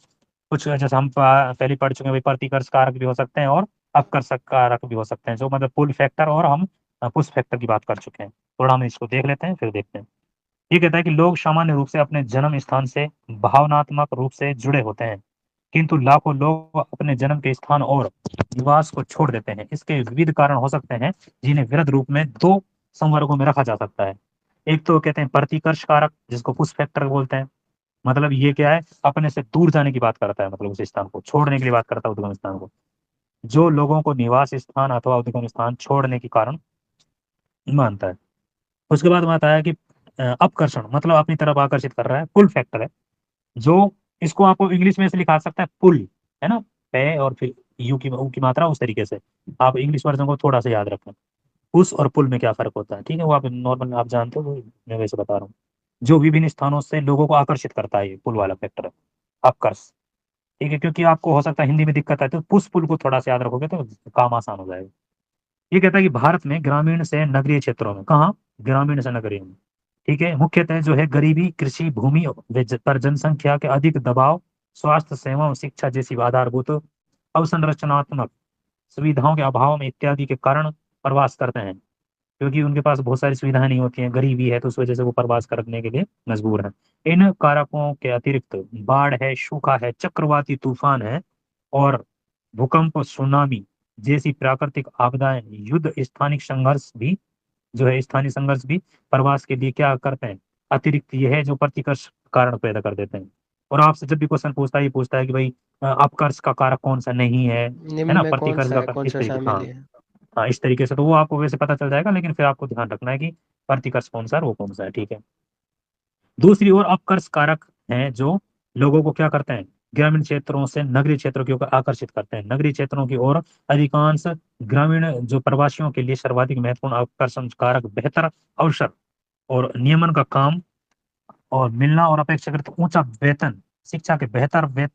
कुछ जैसे हम पहले पढ़ चुके हैं भाई, प्रतिकर्ष कारक भी हो सकते हैं और अपकर्षक कारक भी हो सकते हैं, जो मतलब पुल फैक्टर, और हम पुश फैक्टर की बात कर चुके हैं। थोड़ा हम इसको देख लेते हैं फिर देखते हैं। ये कहता है कि लोग सामान्य रूप से अपने जन्म स्थान से भावनात्मक रूप से जुड़े होते हैं, किंतु लाखों लोग अपने जन्म के स्थान और निवास को छोड़ देते हैं। इसके विविध कारण हो सकते हैं, जिन्हें वृहद रूप में दो संवर्गों में रखा जा सकता है। एक तो कहते हैं प्रतिकर्ष कारक, जिसको पुश फैक्टर बोलते हैं। मतलब ये क्या है, अपने से दूर जाने की बात करता है, मतलब उस स्थान को छोड़ने के लिए बात करता है, उद्गम स्थान को, जो लोगों को निवास स्थान अथवा उद्गम स्थान छोड़ने के कारण मानता है। उसके बाद में आता है कि अपकर्षण, मतलब अपनी तरफ आकर्षित कर रहा है, पुल फैक्टर है, जो इसको आपको इंग्लिश में से लिखा सकता है पुल, है ना, पे और फिर यू की ऊ की मात्रा उस तरीके से। आप इंग्लिश वर्जन को थोड़ा सा याद रखें, पुश और पुल में क्या फर्क होता है, ठीक है, वो आप नॉर्मल आप जानते हो, वो मैं वैसे बता रहा हूँ। जो विभिन्न स्थानों से लोगों को आकर्षित करता है, ये पुल वाला फैक्टर है, अपकर्ष। ठीक है, क्योंकि आपको हो सकता है हिंदी में दिक्कत आए तो पुश पुल को थोड़ा सा याद रखोगे तो काम आसान हो जाएगा। ये कहता है कि भारत में ग्रामीण से नगरीय क्षेत्रों में, कहाँ, ग्रामीण से नगरीय में, ठीक है, मुख्यतः जो है गरीबी, कृषि भूमि पर जनसंख्या के अधिक दबाव, स्वास्थ्य सेवाओं, शिक्षा जैसी आधारभूत अवसंरचनात्मक सुविधाओं के अभाव में इत्यादि के कारण प्रवास करते हैं। क्योंकि उनके पास बहुत सारी सुविधाएं नहीं होती हैं, गरीबी है, तो उस वजह से वो प्रवास करने के लिए मजबूर हैं। इन कारकों के अतिरिक्त बाढ़ है, सूखा है, चक्रवाती तूफान है, और भूकंप, सुनामी जैसी प्राकृतिक आपदाएं, युद्ध, स्थानिक संघर्ष भी, जो है स्थानीय संघर्ष भी प्रवास के लिए क्या करते हैं, अतिरिक्त ये है जो प्रतिकर्ष कारण पैदा कर देते हैं। और आपसे जब भी क्वेश्चन पूछता है, ये पूछता है कि भाई अपकर्ष का कारक कौन सा नहीं है
निम्न
ना,
में कौन
प्रतिकर्ष
सा
का
है, कौन
इस
सा
तरीके,
शामिल
हाँ।
है?
हाँ इस तरीके से तो वो आपको वैसे पता चल जाएगा, लेकिन फिर आपको ध्यान रखना है कि प्रतिकर्ष कौन सा है, वो कौन सा है, ठीक है। दूसरी ओर अपकर्ष कारक हैं, जो लोगों को क्या करते हैं, ग्रामीण क्षेत्रों से नगरीय क्षेत्रों की ओर आकर्षित करते हैं। नगरीय क्षेत्रों की ओर अधिकांश ग्रामीण जो प्रवासियों के लिए सर्वाधिक महत्वपूर्ण आकर्षण कारक बेहतर अवसर और नियमन का काम और मिलना, और अपेक्षाकृत ऊंचा वेतन, शिक्षा के बेहतर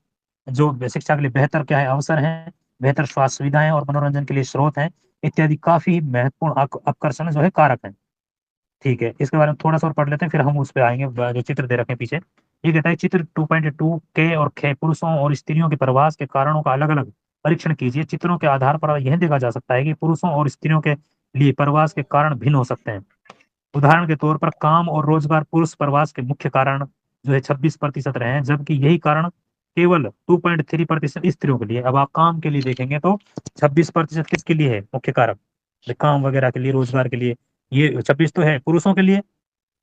जो शिक्षा के लिए बेहतर क्या है अवसर हैं, बेहतर स्वास्थ्य सुविधाएं और मनोरंजन के लिए स्रोत हैं, इत्यादि काफी महत्वपूर्ण आकर्षण जो है कारक हैं। ठीक है, इसके बारे में थोड़ा सा और पढ़ लेते हैं, फिर हम उस पर आएंगे, जो चित्र दे रखे हैं पीछे। ये कहता है चित्र 2.2 के और खे पुरुषों और स्त्रियों के प्रवास के कारणों का अलग अलग परीक्षण कीजिए। चित्रों के आधार पर यह देखा जा सकता है कि पुरुषों और स्त्रियों के लिए प्रवास के कारण भिन्न हो सकते हैं। उदाहरण के तौर पर काम और रोजगार पुरुष प्रवास के मुख्य कारण जो है 26% रहे हैं, जबकि यही कारण केवल 2.3% स्त्रियों के लिए। अब आप काम के लिए देखेंगे तो 26% किसके लिए है मुख्य कारक, काम वगैरह के लिए, रोजगार के लिए, ये 26 तो है पुरुषों के लिए,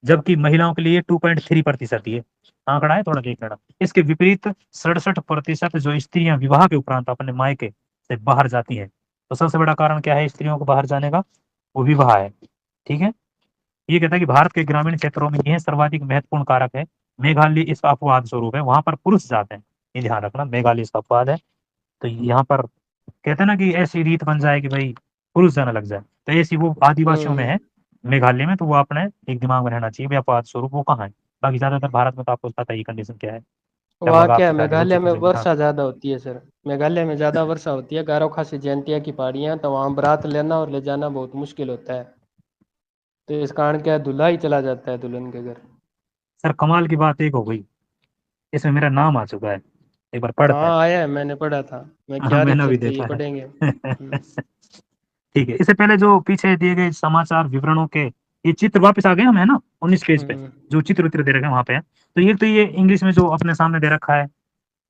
जबकि महिलाओं के लिए 2.3% ये आंकड़ा है, थोड़ा देख लेना। इसके विपरीत 67% जो स्त्रियां विवाह के उपरांत अपने मायके से बाहर जाती हैं। तो सबसे बड़ा कारण क्या है स्त्रियों को बाहर जाने का, वो विवाह है। ठीक है, ये कहता है कि भारत के ग्रामीण क्षेत्रों में यह सर्वाधिक महत्वपूर्ण कारक है। मेघालय इसका अपवाद स्वरूप है, वहां पर पुरुष जाते हैं, ये ध्यान रखना, मेघालय इसका अपवाद है। तो यहाँ पर कहते हैं ना कि ऐसी रीत बन जाए कि भाई पुरुष जाना लग जाए, तो ऐसी वो आदिवासियों में
हम्म।
है, मेघालय में, तो वो अपने एक दिमाग में रहना चाहिए भाई अपवाद स्वरूप वो कहाँ है। बाकी ज्यादातर भारत में तो आपको पता ही कंडीशन क्या है,
वहाँ
लगभग
क्या है,
आपकी साइड हो
मेघालय
चुकी
में
होगी, हाँ।
वर्षा ज्यादा होती है सर। मेघालय में ज्यादा वर्षा होती है, गारो खासी जयंतिया की पहाड़ियाँ, तो वहाँ बारात लेना और ले जाना बहुत मुश्किल होता है। तो इस कारण क्या है, दूल्हा ही चला जाता है दुल्हन के घर।
सर कमाल की बात एक हो गई, इसमें मेरा नाम आ चुका है, एक बार पढ़ते हैं।
हाँ आया है, मैंने पढ़ा था। मैं
हाँ
क्या रीत
मैंने भी
चल रही है,
देखा है।
पढ़ेंगे।
ठीक है, इससे पहले जो पीछे दिए गए समाचार विवरणों के ये चित्र वापस आ गए हम, है ना, 19 पेज पे
हम्म।
जो चित्र उत्र दे रखे हैं वहां पे है। तो ये इंग्लिश में जो अपने सामने दे रखा है,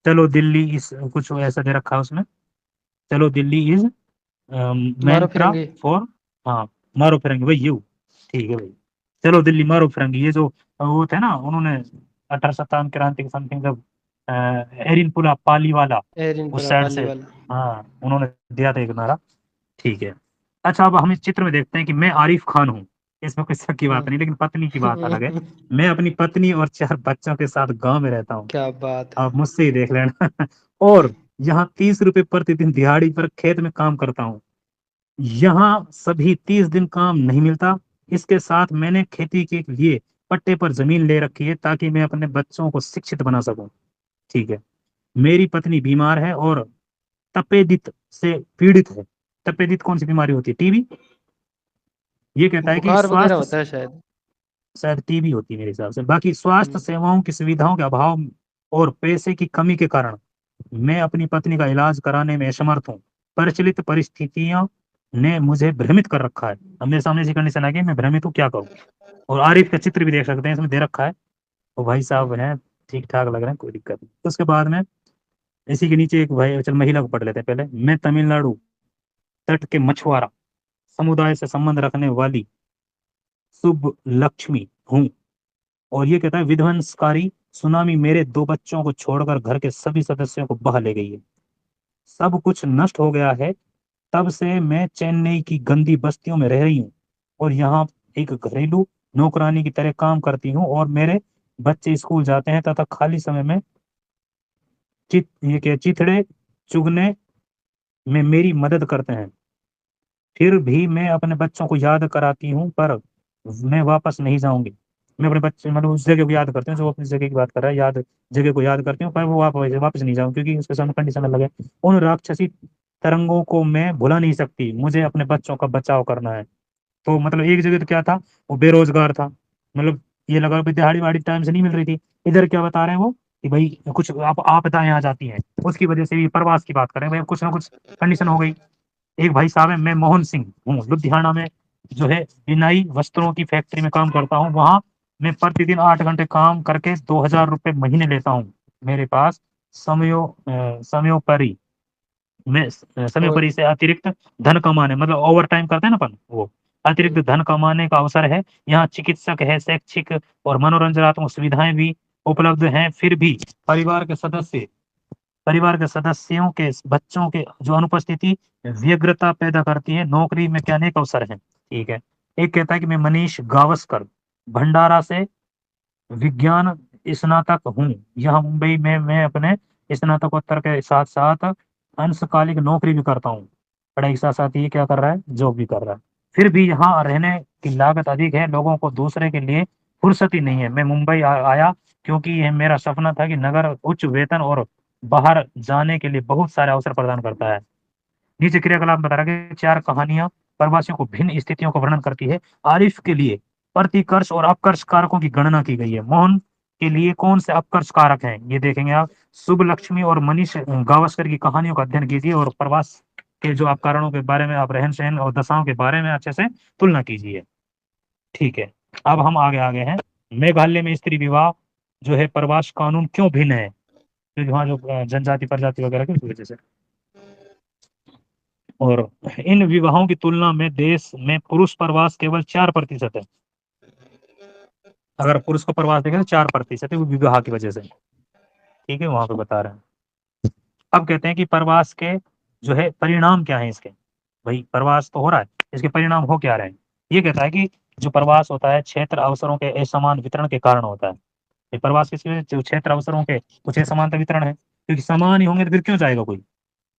चलो दिल्ली इस कुछ ऐसा दे रखा है उसमें, चलो दिल्ली इज
मारो
मैंट्रा
फिरंगी।
फॉर, हाँ, मारो फिरंगी भाई यू, ठीक है भाई, चलो दिल्ली मारो फिरंगी, ये जो वो थे ना उन्होंने 1857 क्रांति के समथिंग जब एरिनपुरा पालीवाला
एरिन
उस
पूरा
साइड
पाली
से,
वाला।
हाँ उन्होंने दिया था एक नारा, ठीक है। अच्छा अब हम इस चित्र में देखते हैं कि मैं आरिफ खान हूँ, इसमें कोई शक की बात नहीं, लेकिन पत्नी की बात अलग है। मैं अपनी पत्नी और 4 बच्चों के साथ गांव में रहता हूँ,
क्या बात है।
आप मुझसे ही देख लेना और यहाँ 30 रुपए प्रतिदिन दिहाड़ी पर खेत में काम करता हूँ। यहाँ सभी 30 दिन काम नहीं मिलता। इसके साथ मैंने खेती के लिए पट्टे पर जमीन ले रखी है ताकि मैं अपने बच्चों को शिक्षित बना सकूं, ठीक है। मेरी पत्नी बीमार है और तपेदित से पीड़ित है। तपेदित कौन सी बीमारी होती है, टीबी? ये कहता है कि
बुखार वगैरह
स्वास्थ्य,
होता है शायद।
शायद टीबी होती है मेरे हिसाब से। बाकी स्वास्थ्य
हम्म।
सेवाओं की सुविधाओं के अभाव और पैसे की कमी के कारण मैं अपनी पत्नी का इलाज कराने में असमर्थ हूँ। प्रचलित परिस्थितियां ने मुझे भ्रमित कर रखा है। अब मेरे सामने ऐसी कंडीशन आ गई, मैं भ्रमित हूँ, क्या करूँ। और आरिफ का चित्र भी देख सकते हैं इसमें दे रखा है, वो भाई साहब हैं, ठीक ठाक लग रहे हैं, कोई दिक्कत नहीं। तो उसके बाद में इसी के नीचे एक भाई, चल महिला को पढ़ लेते हैं पहले। मैं तमिलनाडु तट के मछुआरा समुदाय से संबंध रखने वाली शुभ लक्ष्मी हूँ। और ये कहता है विध्वंसकारी सुनामी मेरे 2 बच्चों को छोड़कर घर के सभी सदस्यों को बहा ले गई है। सब कुछ नष्ट हो गया है। तब से मैं चेन्नई की गंदी बस्तियों में रह रही हूँ और यहाँ एक घरेलू नौकरानी की तरह काम करती हूँ, और मेरे बच्चे स्कूल जाते हैं तथा खाली समय में ये क्या चिथड़े चुगने में मेरी मदद करते हैं। फिर भी मैं अपने बच्चों को याद कराती हूँ, पर मैं वापस नहीं जाऊंगी। मैं अपने बच्चे मतलब उस जगह को याद करती हूँ जो वो अपनी जगह की बात कर रहा है, याद जगह को याद करती हूँ, पर वो वापस वापस नहीं जाऊँ क्योंकि उसके सामने कंडीशन अलग है। उन राक्षसी तरंगों को मैं भुला नहीं सकती, मुझे अपने बच्चों का बचाव करना है। तो मतलब एक जगह तो क्या था, वो बेरोजगार था, मतलब ये लगा भी दिहाड़ी वाड़ी टाइम से नहीं मिल रही थी। इधर क्या बता रहे हैं वो कि भाई कुछ आप आपदाएं आ जाती हैं, उसकी वजह से भी प्रवास की बात करें भाई, कुछ ना कुछ कंडीशन हो गई। एक भाई साहब है, मैं मोहन सिंह हूँ, लुधियाना में जो है बिनाई वस्त्रों की फैक्ट्री में काम करता हूँ। वहाँ मैं प्रतिदिन 8 घंटे काम करके 2,000 रुपये महीने लेता हूँ। मेरे पास समयोपरि में
और
समयोपरि से अतिरिक्त धन कमाने, मतलब ओवर टाइम करते हैं ना अपन, वो अतिरिक्त धन कमाने का अवसर है। यहाँ चिकित्सक है, शैक्षिक और मनोरंजनात्मक सुविधाएं भी उपलब्ध हैं। फिर भी परिवार के सदस्यों के बच्चों के जो अनुपस्थिति व्यग्रता पैदा करती है। नौकरी में क्या अनेक अवसर हैं, ठीक है। एक कहता है कि मैं मनीष गावस्कर भंडारा से विज्ञान स्नातक हूँ। यहाँ मुंबई में मैं अपने स्नातकोत्तर के साथ साथ अंशकालिक नौकरी भी करता हूँ। पढ़ाई के साथ साथ ये क्या कर रहा है, जॉब भी कर रहा है। फिर भी यहाँ रहने की लागत अधिक है, लोगों को दूसरे के लिए फुर्सत ही नहीं है। मैं मुंबई आया क्योंकि यह मेरा सपना था कि नगर उच्च वेतन और बाहर जाने के लिए बहुत सारे अवसर प्रदान करता है। नीचे क्रियाकलाप बता रहा है कि 4 कहानियां प्रवासियों को भिन्न स्थितियों का वर्णन करती है। आरिफ के लिए प्रतिकर्ष और अपकर्ष कारकों की गणना की गई है। मोहन के लिए कौन से अपकर्ष कारक हैं, ये देखेंगे आप। शुभ लक्ष्मी और मनीष गावस्कर की कहानियों का अध्ययन कीजिए और प्रवास के जो आप कारणों के बारे में, आप रहन सहन और दशाओं के बारे में अच्छे से तुलना कीजिए, ठीक है। अब हम आगे आगे हैं। मेघालय में स्त्री विवाह जो है प्रवास कानून क्यों भिन्न है, क्योंकि वहाँ जो जनजाति प्रजाति वगैरह की वजह से। और इन विवाहों की तुलना में देश में पुरुष प्रवास केवल 4% है। अगर पुरुष को प्रवास देखें तो 4% है, वो विवाह की वजह से, ठीक है, वहां पे बता रहे हैं। अब कहते हैं कि प्रवास के जो है परिणाम क्या है इसके। भाई प्रवास तो हो रहा है, इसके परिणाम हो क्या रहे हैं। ये कहता है कि जो प्रवास होता है क्षेत्र अवसरों के असमान वितरण के कारण होता है। ये प्रवास किसकी वजह से, जो क्षेत्र अवसरों के कुछ असमानता वितरण है, क्योंकि समान ही होंगे तो फिर क्यों जाएगा कोई।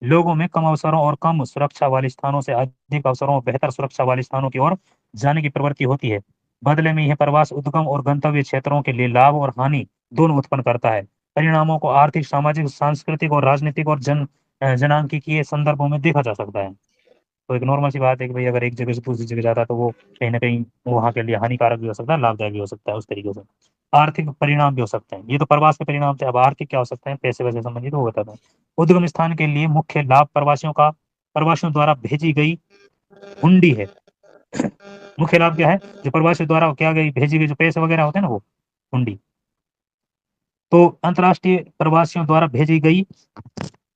लोगों में कम अवसरों और कम सुरक्षा वाले स्थानों से अधिक अवसरों और बेहतर सुरक्षा वाले स्थानों की ओर जाने की प्रवृत्ति होती है। बदले में यह प्रवास उद्गम और गंतव्य क्षेत्रों के लिए लाभ और हानि दोनों उत्पन्न करता है। परिणामों को आर्थिक, सामाजिक, सांस्कृतिक और राजनीतिक और जनांकीय संदर्भों में देखा जा सकता है। तो एक नॉर्मल सी बात है कि भाई अगर एक जगह से दूसरी जगह जाता है तो वो कहीं ना कहीं वहां के लिए हानिकारक भी हो सकता है, लाभदायक भी हो सकता है, उस तरीके से। आर्थिक परिणाम भी हो सकते हैं, ये तो प्रवास के परिणाम थे। अब आर्थिक क्या हो सकते हैं, पैसे वैसे संबंधित वो बताता है। उद्गम स्थान के लिए मुख्य लाभ प्रवासियों द्वारा भेजी गई हुंडी है। मुख्य लाभ क्या है, जो प्रवासियों द्वारा क्या गई भेजी गई जो पैसे वगैरह होते हैं ना, वो हुंडी। तो अंतर्राष्ट्रीय प्रवासियों द्वारा भेजी गई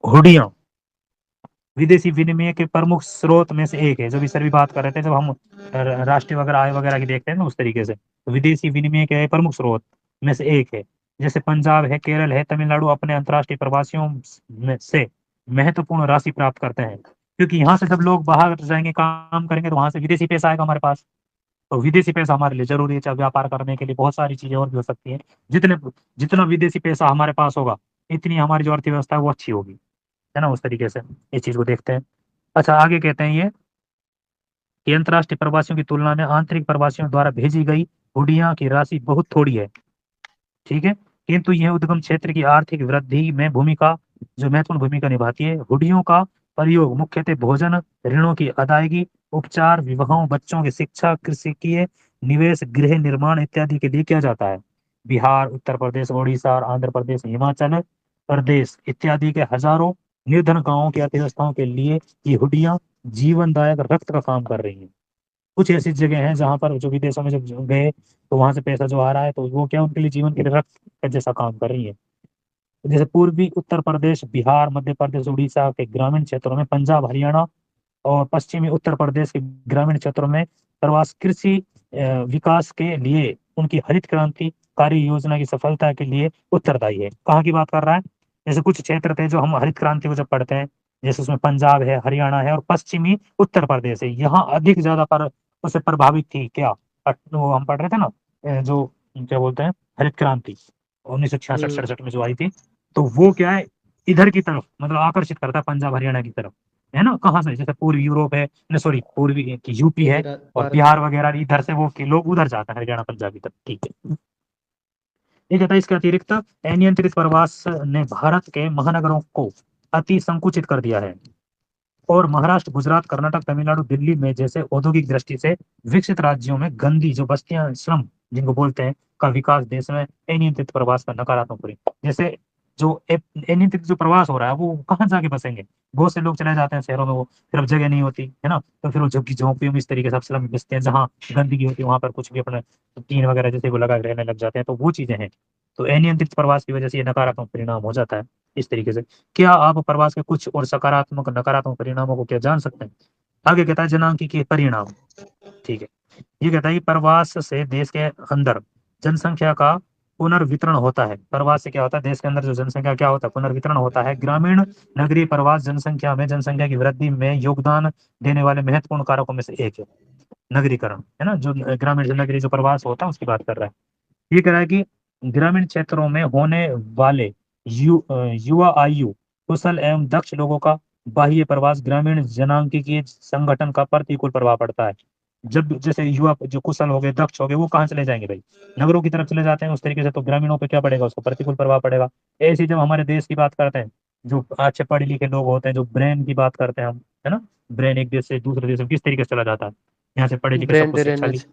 हुडियां विदेशी विनिमय के प्रमुख स्रोत में से एक है। जो भी सर भी बात कर रहे थे, जब हम राष्ट्रीय वगैरह आय वगैरह की देखते हैं ना, उस तरीके से तो विदेशी विनिमय के प्रमुख स्रोत में से एक है। जैसे पंजाब है, केरल है, तमिलनाडु अपने अंतर्राष्ट्रीय प्रवासियों में से महत्वपूर्ण राशि प्राप्त करते हैं, क्योंकि यहाँ से जब लोग बाहर जाएंगे काम करेंगे तो वहां से विदेशी पैसा आएगा हमारे पास। तो विदेशी पैसा हमारे लिए जरूरी है, चाहे व्यापार करने के लिए, बहुत सारी चीजें और भी हो सकती हैं। जितने जितना विदेशी पैसा हमारे पास होगा, इतनी हमारी जो अर्थव्यवस्था है वो अच्छी होगी, है ना। उस तरीके से इस चीज को देखते हैं। अच्छा, आगे कहते हैं ये कि अंतर्राष्ट्रीय प्रवासियों की तुलना में आंतरिक प्रवासियों द्वारा भेजी गई हुडिया की राशि बहुत थोड़ी है, ठीक है, किंतु यह उद्गम क्षेत्र की आर्थिक वृद्धि में भूमिका जो महत्वपूर्ण भूमिका निभाती है। हुडियों का प्रयोग मुख्यतः भोजन, ऋणों की अदायगी, उपचार, विवाहों, बच्चों की शिक्षा, कृषि निवेश, गृह निर्माण इत्यादि के लिए किया जाता है। बिहार, उत्तर प्रदेश, उड़ीसा और आंध्र प्रदेश, हिमाचल प्रदेश इत्यादि के हजारों निर्धन गांवों की अर्थव्यवस्थाओं के लिए ये हुडियां जीवनदायक रक्त का काम कर रही हैं। कुछ ऐसी जगह हैं जहां पर जो विदेशों में जब गए तो वहां से पैसा जो आ रहा है तो वो क्या उनके लिए जीवन के लिए रक्त का जैसा काम कर रही है। जैसे पूर्वी उत्तर प्रदेश, बिहार, मध्य प्रदेश, उड़ीसा के ग्रामीण क्षेत्रों में, पंजाब, हरियाणा और पश्चिमी उत्तर प्रदेश के ग्रामीण क्षेत्रों में प्रवास कृषि विकास के लिए उनकी हरित क्रांति कार्य योजना की सफलता के लिए उत्तरदायी है। कहाँ की बात कर रहा है, जैसे कुछ क्षेत्र थे जो हम हरित क्रांति को जब पढ़ते हैं, जैसे उसमें पंजाब है, हरियाणा है और पश्चिमी उत्तर प्रदेश है, यहाँ अधिक ज्यादा पर उससे प्रभावित थी क्या, वो हम पढ़ रहे थे ना, जो क्या बोलते हैं हरित क्रांति 1966
हम्म।
67 में जो आई थी। तो वो क्या है, इधर की तरफ मतलब आकर्षित करता है पंजाब हरियाणा की तरफ, है ना। कहाँ से, जैसे पूर्वी यूरोप है, सॉरी पूर्वी यूपी है
पूर्वी
और
भारत
बिहार
है।
वगैरह, इधर से वो कि लोग उधर जाते हैं हरियाणा पंजाब की तरफ, ठीक है। ये कहता है इसके अतिरिक्त अनियंत्रित प्रवास ने भारत के महानगरों को अति संकुचित कर दिया है और महाराष्ट्र, गुजरात, कर्नाटक, तमिलनाडु, दिल्ली में जैसे औद्योगिक दृष्टि से विकसित राज्यों में गंदी जो बस्तियां, श्रम जिनको बोलते हैं, का विकास देश में अनियंत्रित प्रवास का नकारात्मक परिणाम। जैसे जो अनियंत्रित जो प्रवास हो रहा है वो कहाँ जाके बसेंगे, बहुत से लोग चले जाते हैं शहरों में, वो फिर अब जगह नहीं होती है ना, तो फिर वो झुग्गी झोंपड़ियों में इस तरीके से अब स्लम बसते हैं जहाँ गंदगी होती है, वहां पर कुछ भी अपने टीन वगैरह जैसे वो लगा के रहने लग जाते हैं, तो वो चीजें हैं। तो अनियंत्रित प्रवास की वजह से ये नकारात्मक परिणाम हो जाता है इस तरीके से। क्या आप प्रवास के कुछ और सकारात्मक नकारात्मक परिणामों को क्या जान सकते हैं? आगे कहता है जनांकी के परिणाम, ठीक है। ये कहता है कि प्रवास से देश के अंदर जनसंख्या का पुनर्वितरण होता है। प्रवास से क्या होता है, देश के अंदर जो जनसंख्या क्या होता है, पुनर्वितरण होता है। ग्रामीण नगरीय प्रवास जनसंख्या की वृद्धि में योगदान देने वाले महत्वपूर्ण कारकों में से एक है। नगरीकरण, है ना, जो ग्रामीण से नगरीय जो प्रवास होता है उसकी बात कर रहा है। ये कह रहा है कि ग्रामीण क्षेत्रों में होने वाले युवा आयु कुशल एवं दक्ष लोगों का बाह्य प्रवास ग्रामीण जनांगीय संगठन का प्रतिकूल प्रभाव पड़ता है। जब जैसे युवा जो कुशल हो गए, दक्ष हो गए, वो कहाँ चले जाएंगे भाई, नगरों की तरफ चले जाते हैं, उस तरीके से तो ग्रामीणों पे क्या पड़ेगा, उसको प्रतिकूल प्रभाव पड़ेगा। ऐसे ही जब हमारे देश की बात करते हैं, जो अच्छे पढ़े लिखे लोग होते हैं, जो ब्रेन की बात करते हैं हम, है ना, ब्रेन एक देश से दूसरे देश में किस तरीके से चला जाता है, यहाँ से पढ़े लिखे सब
ब्रेन
कुछ शिक्षा ली,
ड्रेनेज।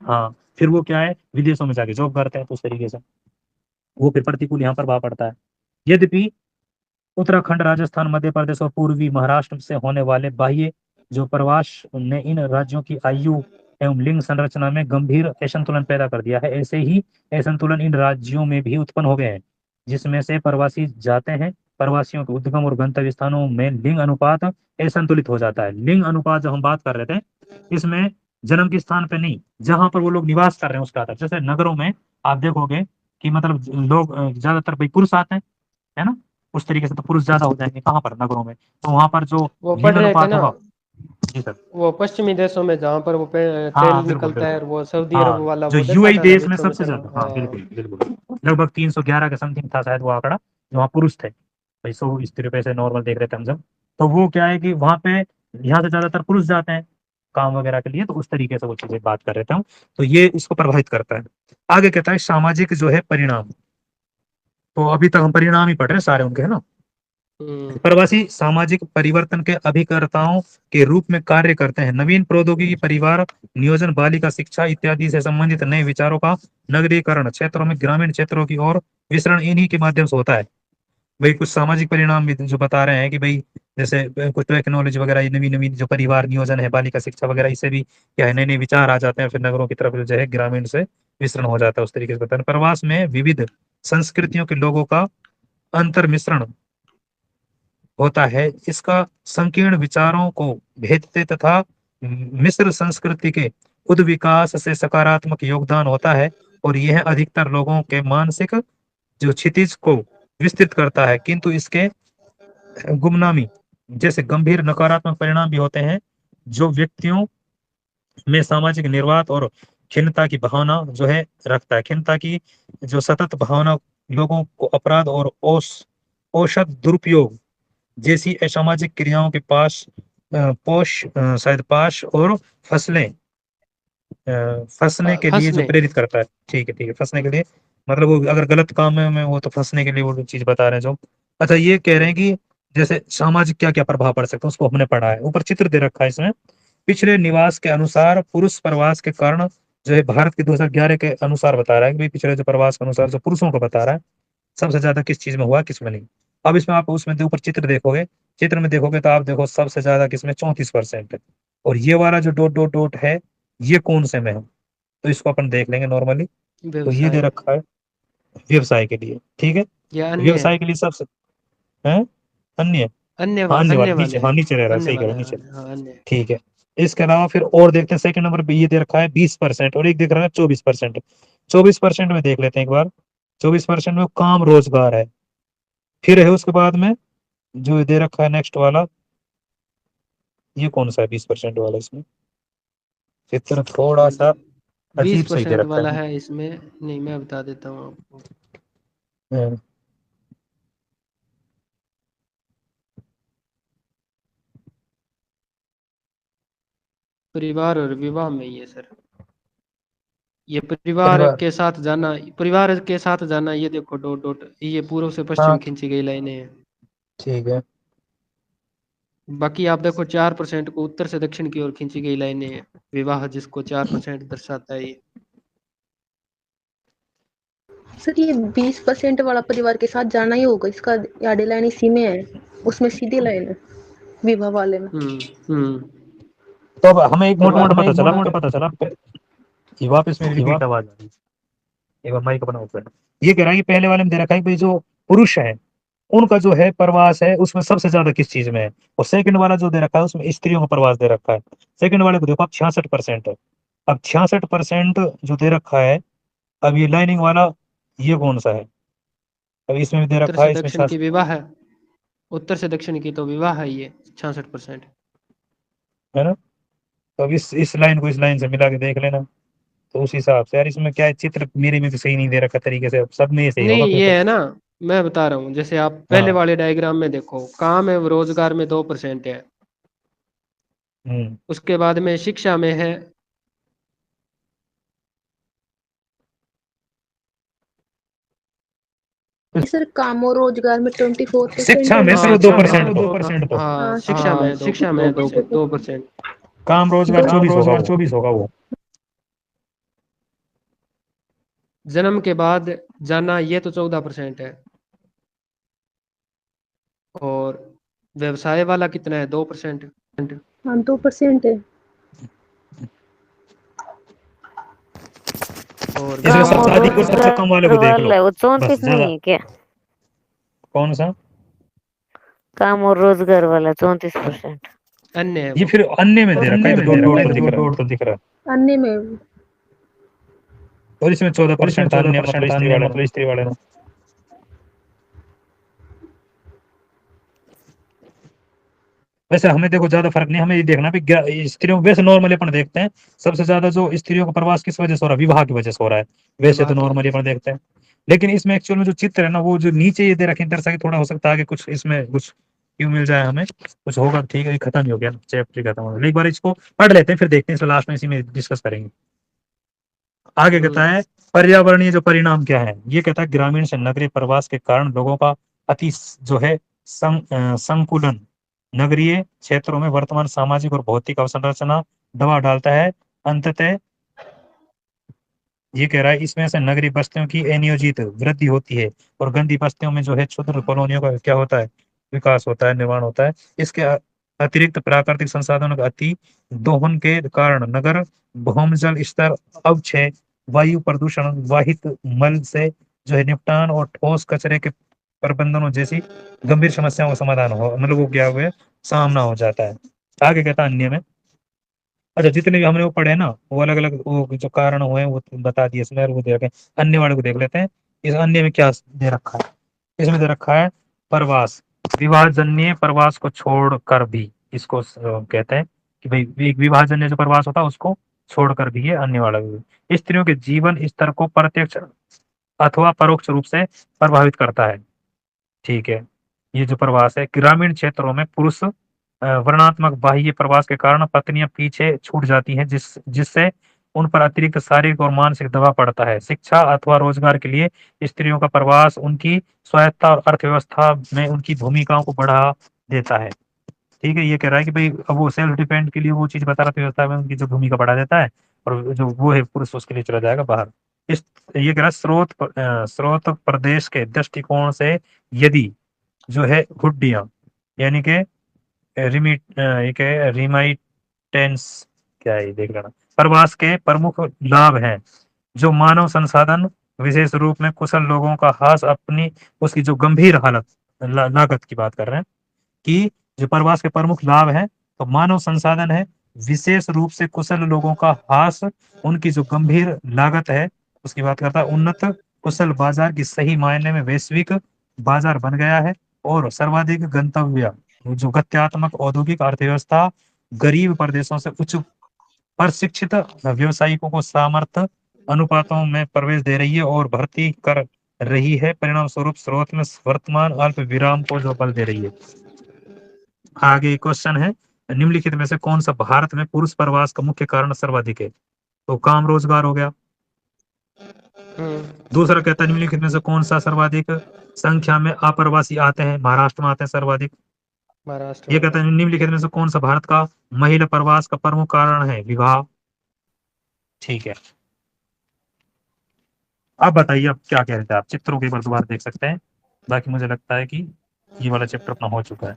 हाँ, फिर वो क्या है विदेशों में जाके जॉब करते हैं, तो उस तरीके से वो फिर प्रतिकूल यहाँ प्रभाव पड़ता है। यद्यपि उत्तराखंड, राजस्थान, मध्य प्रदेश और पूर्वी महाराष्ट्र से होने वाले बाह्य जो प्रवास ने इन राज्यों की आयु एवं लिंग संरचना में गंभीर असंतुलन पैदा कर दिया है, ऐसे ही असंतुलन इन राज्यों में भी उत्पन्न हो गए हैं जिसमें से प्रवासी जाते हैं। प्रवासियों के उद्गम और गंतव्य स्थानों में लिंग अनुपात असंतुलित हो जाता है। लिंग अनुपात जो हम बात कर रहे थे, इसमें जन्म के स्थान पे नहीं, जहां पर वो लोग निवास कर रहे हैं उसका आता है। जैसे नगरों में आप देखोगे कि मतलब लोग ज्यादातर भाई पुरुष आते हैं, है ना, उस तरीके से तो पुरुष ज्यादा हो जाएंगे कहाँ पर, नगरों में, तो वहां पर जो
वो
लिंग
पढ़ रहे थे
अनुपात
ना,
होगा। जी सर।
वो पश्चिमी देशों में जहाँ पर वो तेल
हाँ बिल्कुल
निकलता है,
बिल्कुल।
और वो सऊदी अरब
हाँ
वाला
जो
वो देखा
यूएई
था ना
देश में
बच्चों में
सबसे
चढ़ा।
ज्यादा, हाँ
हाँ।
बिल्कुल बिल्कुल, लगभग 311 के समथिंग था शायद वो आंकड़ा, जो वहाँ पुरुष थे भाई, 100 इस तरीके से नॉर्मल देख रहे थे हम जब। तो वो क्या है कि वहाँ पे यहाँ से ज्यादातर पुरुष जाते हैं काम वगैरह के लिए, तो उस तरीके से वो चीजें बात कर रहे थे हम। तो ये इसको प्रभावित करता है। आगे कहता है सामाजिक जो है परिणाम, तो अभी तक हम परिणाम ही पढ़ रहे हैं सारे उनके, है ना।
हम्म।
प्रवासी सामाजिक परिवर्तन के अभिकर्ताओं के रूप में कार्य करते हैं। नवीन प्रौद्योगिकी, परिवार नियोजन, बालिका शिक्षा इत्यादि से संबंधित नए विचारों का नगरीकरण क्षेत्रों में ग्रामीण क्षेत्रों की ओर विसरण इन्हीं के माध्यम से होता है। भाई कुछ सामाजिक परिणाम भी जो बता रहे हैं कि भाई जैसे कुछ टेक्नोलॉजी वगैरह, ये नवीन नवीन जो परिवार नियोजन है, बालिका शिक्षा वगैरह, इससे भी क्या है नए नए विचार आ जाते हैं, फिर नगरों की तरफ जो है ग्रामीण से विस्तरण हो जाता है। उस तरीके से बताते हैं। प्रवास में विविध संस्कृतियों के लोगों का अंतर मिश्रण होता है। इसका संकीर्ण विचारों को भेदते तथा मिश्र संस्कृति के उद्विकास से सकारात्मक योगदान होता है, और यह अधिकतर लोगों के मानसिक जो क्षितिज को विस्तृत करता है, किंतु इसके गुमनामी जैसे गंभीर नकारात्मक परिणाम भी होते हैं, जो व्यक्तियों में सामाजिक निर्वात और खिन्नता की भावना जो है रखता है। खिन्नता की जो सतत भावना लोगों को अपराध और औषध दुरुपयोग जैसी असामाजिक क्रियाओं के शायद पाश और फसलें फंसने के लिए जो
फंसने।
प्रेरित करता है। ठीक है, ठीक है, फंसने के लिए, मतलब वो अगर गलत काम में वो तो फंसने के लिए वो चीज बता रहे हैं जो। अच्छा, ये कह रहे हैं कि जैसे सामाजिक क्या क्या प्रभाव पड़ सकता है उसको हमने पढ़ा है, ऊपर चित्र दे रखा है इसमें। पिछले निवास के अनुसार पुरुष प्रवास के कारण जो है भारत के 2011 के अनुसार बता रहा है कि भाई पिछले जो प्रवास के अनुसार जो पुरुषों को बता रहा है सबसे ज्यादा किस चीज में हुआ, किस में नहीं। अब इसमें आप उसमें ऊपर चित्र देखोगे, चित्र में देखोगे तो आप देखो सबसे ज्यादा किसमें 34% है। और ये वाला जो डॉट डॉट डॉट है, ये कौन से में है, तो इसको अपन देख लेंगे नॉर्मली। तो ये दे
व्यवसाय
रखा है व्यवसाय के लिए, ठीक है।
या अन्य।
व्यवसाय के लिए सबसे है अन्य।
अन्य
हाँ, अन्य
अन्य
वाले नीचे,
वाले
हाँ
हैं।
नीचे रह रहा है,
अन्य
सही कह रहे
वाले
हैं, नीचे।
वाले, हाँ अन्य।
ठीक है। इसके अलावा फिर और देखते हैं, सेकंड नंबर पे ये दे रखा है 20%, और एक दिख रहा है 24%। 24% में देख लेते हैं एक बार। 24% में काम रोजगार है। फिर है उसके बाद में जो दे रखा है नेक्स्ट वाला, ये कौन सा है 20% वाला, इसमें चित्र थोड़ा सा
बीस
अजीब सही दे
परसेंट
रखा
वाला
है।
है इसमें। नहीं, मैं बता देता हूँ आपको।
हम्म,
परिवार और विवाह में ही है सर। ये परिवार
परिवार।
के साथ जाना, परिवार के साथ जाना, ये देखो डॉट डॉट, ये पूर्व से
हाँ,
पश्चिम खींची गई लाइनें हैं।
ठीक है।
बाकी आप देखो 4% को उत्तर से दक्षिण की ओर खींची गई लाइनें हैं। विवाह जिसको 4% दर्शाता है ये।
सर ये 20% वाला परिवार के साथ जाना ही होगा, इसका आड़ी लाइन इसी में है, उसमें सीधी लाइन है विवाह वाले में।
हम्म।
तो अब हमें एक
तो
मोटा मोटा
हमें
पता
एक
चला।
मोटा मोटा पता चला।
ये वापस में रिपीट आवाज आ रही है, एक बार माइक अपना ऊपर। ये कह रहा है कि पहले वाले में दे रखा है कि भाई जो पुरुष है उनका जो है प्रवास है उसमें सबसे ज्यादा किस चीज में है, और सेकंड वाला जो दे रखा है उसमें स्त्रियों का प्रवास दे रखा है। सेकंड वाले को देखो आप 66% है। अब 66% जो दे रखा है, अब ये लाइनिंग वाला ये कौन सा है, अब इसमें भी दे
उत्तर
रखा
से
है इसमें
दक्षिण की
66।
विवाह है। उत्तर से दक्षिण की तो विवाह है ये 66%।
है ना। तो अब इस लाइन को इस लाइन से मिला के देख लेना। तो उस हिसाब से यार इसमें क्या है, चित्र मेरे में भी सही नहीं दे रखा तरीके से, सब में सही
नहीं,
होगा फिर
ये
तो।
है ना, मैं बता रहा हूँ, जैसे आप पहले
हाँ।
वाले डायग्राम में देखो, काम है रोजगार में 2% है।
हम्म।
उसके बाद में शिक्षा में है।
सर काम और रोजगार में 24%
शिक्षा
है
में
ना।
सिर्फ
हाँ,
दो
हाँ,
परसेंट तो।
हाँ,
हाँ
शिक्षा में है,
शिक्षा में
2%। 2%।
काम रोजगार
दो
24 होगा वो।
जन्म के बाद जाना, ये तो 14% है। और व्यवसाय वाला कितना है, 2%।
हाँ 2% है।
और
इसमें
काम
विवाह
और
सबसे
वाला
अधिक और
कितना
सबसे
है।
कम वाले
रोजगार
को देख लो।
वाला है वो
बस
34
ज्यादा।
नहीं है क्या?
कौन सा?
काम और रोजगार वाला 34%।
अन्य है
ये
वो।
फिर अन्य में दे रखा है,
अन्य
तो
में
डॉट
दे रखा
डॉट
है,
तो
तो
दिख
डॉट
रहा है।
डॉट तो दिख रहा है। अन्य में।
और इसमें 14% अन्य मतलब स्त्री
अन्य
वाले में।
मतलब स्त्री वाले में।
वैसे हमें देखो ज्यादा फर्क नहीं, हमें ये देखना भी स्त्रियों वैसे नॉर्मली अपन देखते हैं सबसे ज्यादा जो स्त्रियों का प्रवास किस वजह से हो रहा है, विवाह की वजह से हो रहा है। वैसे
विवाह
तो
की
नॉर्मली
वजह
अपन
से।
देखते हैं। लेकिन इसमें एक्चुअल में जो चित्र है ना, वो जो नीचे ये दे रखे हैं दर्शा, थोड़ा हो सकता है कि कुछ इसमें कुछ क्यों मिल जाए हमें, कुछ होगा। ठीक है, ये खत्म ही हो गया, चैप्टर खत्म हो गया। एक बार इसको पढ़ लेते हैं, फिर देखते हैं, इसमें लास्ट में इसी में डिस्कस करेंगे। आगे कहता
हम्म।
है पर्यावरणीय जो परिणाम क्या है, ये कहता है ग्रामीण से नगरीय प्रवास के कारण लोगों का अति जो है संकुलन नगरीय क्षेत्रों में वर्तमान सामाजिक और भौतिक अवसंरचना दबाव डालता है। अंततः ये कह रहा है इसमें से नगरीय बस्तियों की अनियोजित वृद्धि होती है और गंदी बस्तियों में जो है क्षुद्र कॉलोनियों का क्या होता है, विकास होता है, निर्माण होता है। इसके अतिरिक्त प्राकृतिक संसाधनों का अति दोहन के कारण नगर भूमजल स्तर अवक्षय, वायु प्रदूषण, वाहित मल से जो है निपटान और ठोस कचरे के प्रबंधनों जैसी गंभीर समस्याओं का समाधान हो, मतलब वो क्या हुए सामना हो जाता है। आगे कहता है अन्य में, अच्छा जितने भी हमने वो पढ़े ना वो अलग अलग वो जो कारण हुए वो बता दिए इसमें, और वो देखे अन्य वाले को देख लेते हैं। इस अन्य में क्या दे रखा है, इसमें दे रखा है प्रवास, विवाहजन्य प्रवास को छोड़कर भी, इसको कहते हैं कि भाई एक विवाहजन्य जो प्रवास होता है उसको छोड़कर भी है अन्य वाला भी स्त्रियों के जीवन स्तर को प्रत्यक्ष अथवा परोक्ष रूप से प्रभावित करता है। ठीक है, ये जो प्रवास है ग्रामीण क्षेत्रों में पुरुष वर्णात्मक बाह्य प्रवास के कारण पत्नियां पीछे छूट जाती हैं, जिससे उन पर अतिरिक्त शारीरिक और मानसिक दबाव पड़ता है। शिक्षा अथवा रोजगार के लिए स्त्रियों का प्रवास उनकी स्वायत्तता और अर्थव्यवस्था में उनकी भूमिकाओं को बढ़ा देता है। ठीक है, ये कह रहा है कि भाई अब वो सेल्फ डिपेंड के लिए वो चीज बता रहा था, व्यवस्था में उनकी जो भूमिका बढ़ा देता है, और जो वो है पुरुष उसके लिए चला जाएगा बाहर। इस ये कह रहा है स्रोत प्रदेश के दृष्टिकोण से यदि जो है हुड्डियां यानी कि रिमिट एक है रिमाइटेंस, क्या है ये देख लेना, प्रवास के प्रमुख लाभ हैं जो मानव संसाधन विशेष रूप में कुशल लोगों का हास अपनी उसकी जो गंभीर हालत लागत की बात कर रहे हैं कि जो प्रवास के प्रमुख लाभ हैं तो मानव संसाधन है, विशेष रूप से कुशल लोगों का हास, उनकी जो गंभीर लागत है उसकी बात करता है, उन्नत कुशल बाजार की सही मायने में वैश्विक बाजार बन गया है, और सर्वाधिक गंतव्य जो गत्यात्मक औद्योगिक अर्थव्यवस्था गरीब प्रदेशों से उच्च प्रशिक्षित व्यवसायिकों को सामर्थ्य अनुपातों में प्रवेश दे रही है और भर्ती कर रही है। परिणाम स्वरूप स्रोत में वर्तमान अल्प विराम को जो बल दे रही है। आगे क्वेश्चन है निम्नलिखित में से कौन सा भारत में पुरुष प्रवास का मुख्य कारण सर्वाधिक है? तो काम रोजगार हो गया। दूसरा कहता है निम्नलिखित में से कौन सा सर्वाधिक संख्या में अप्रवासी आते हैं? महाराष्ट्र में आते हैं सर्वाधिक।
महाराष्ट्र
ये
में।
कहता है निम्नलिखित में से कौन सा भारत का महिला प्रवास का प्रमुख कारण है? विवाह। ठीक है, अब बताइए अब क्या कह रहे थे आप? चित्रों के एक बार दोबारा देख सकते हैं, बाकी मुझे लगता है कि ये वाला चैप्टर अपना हो चुका है।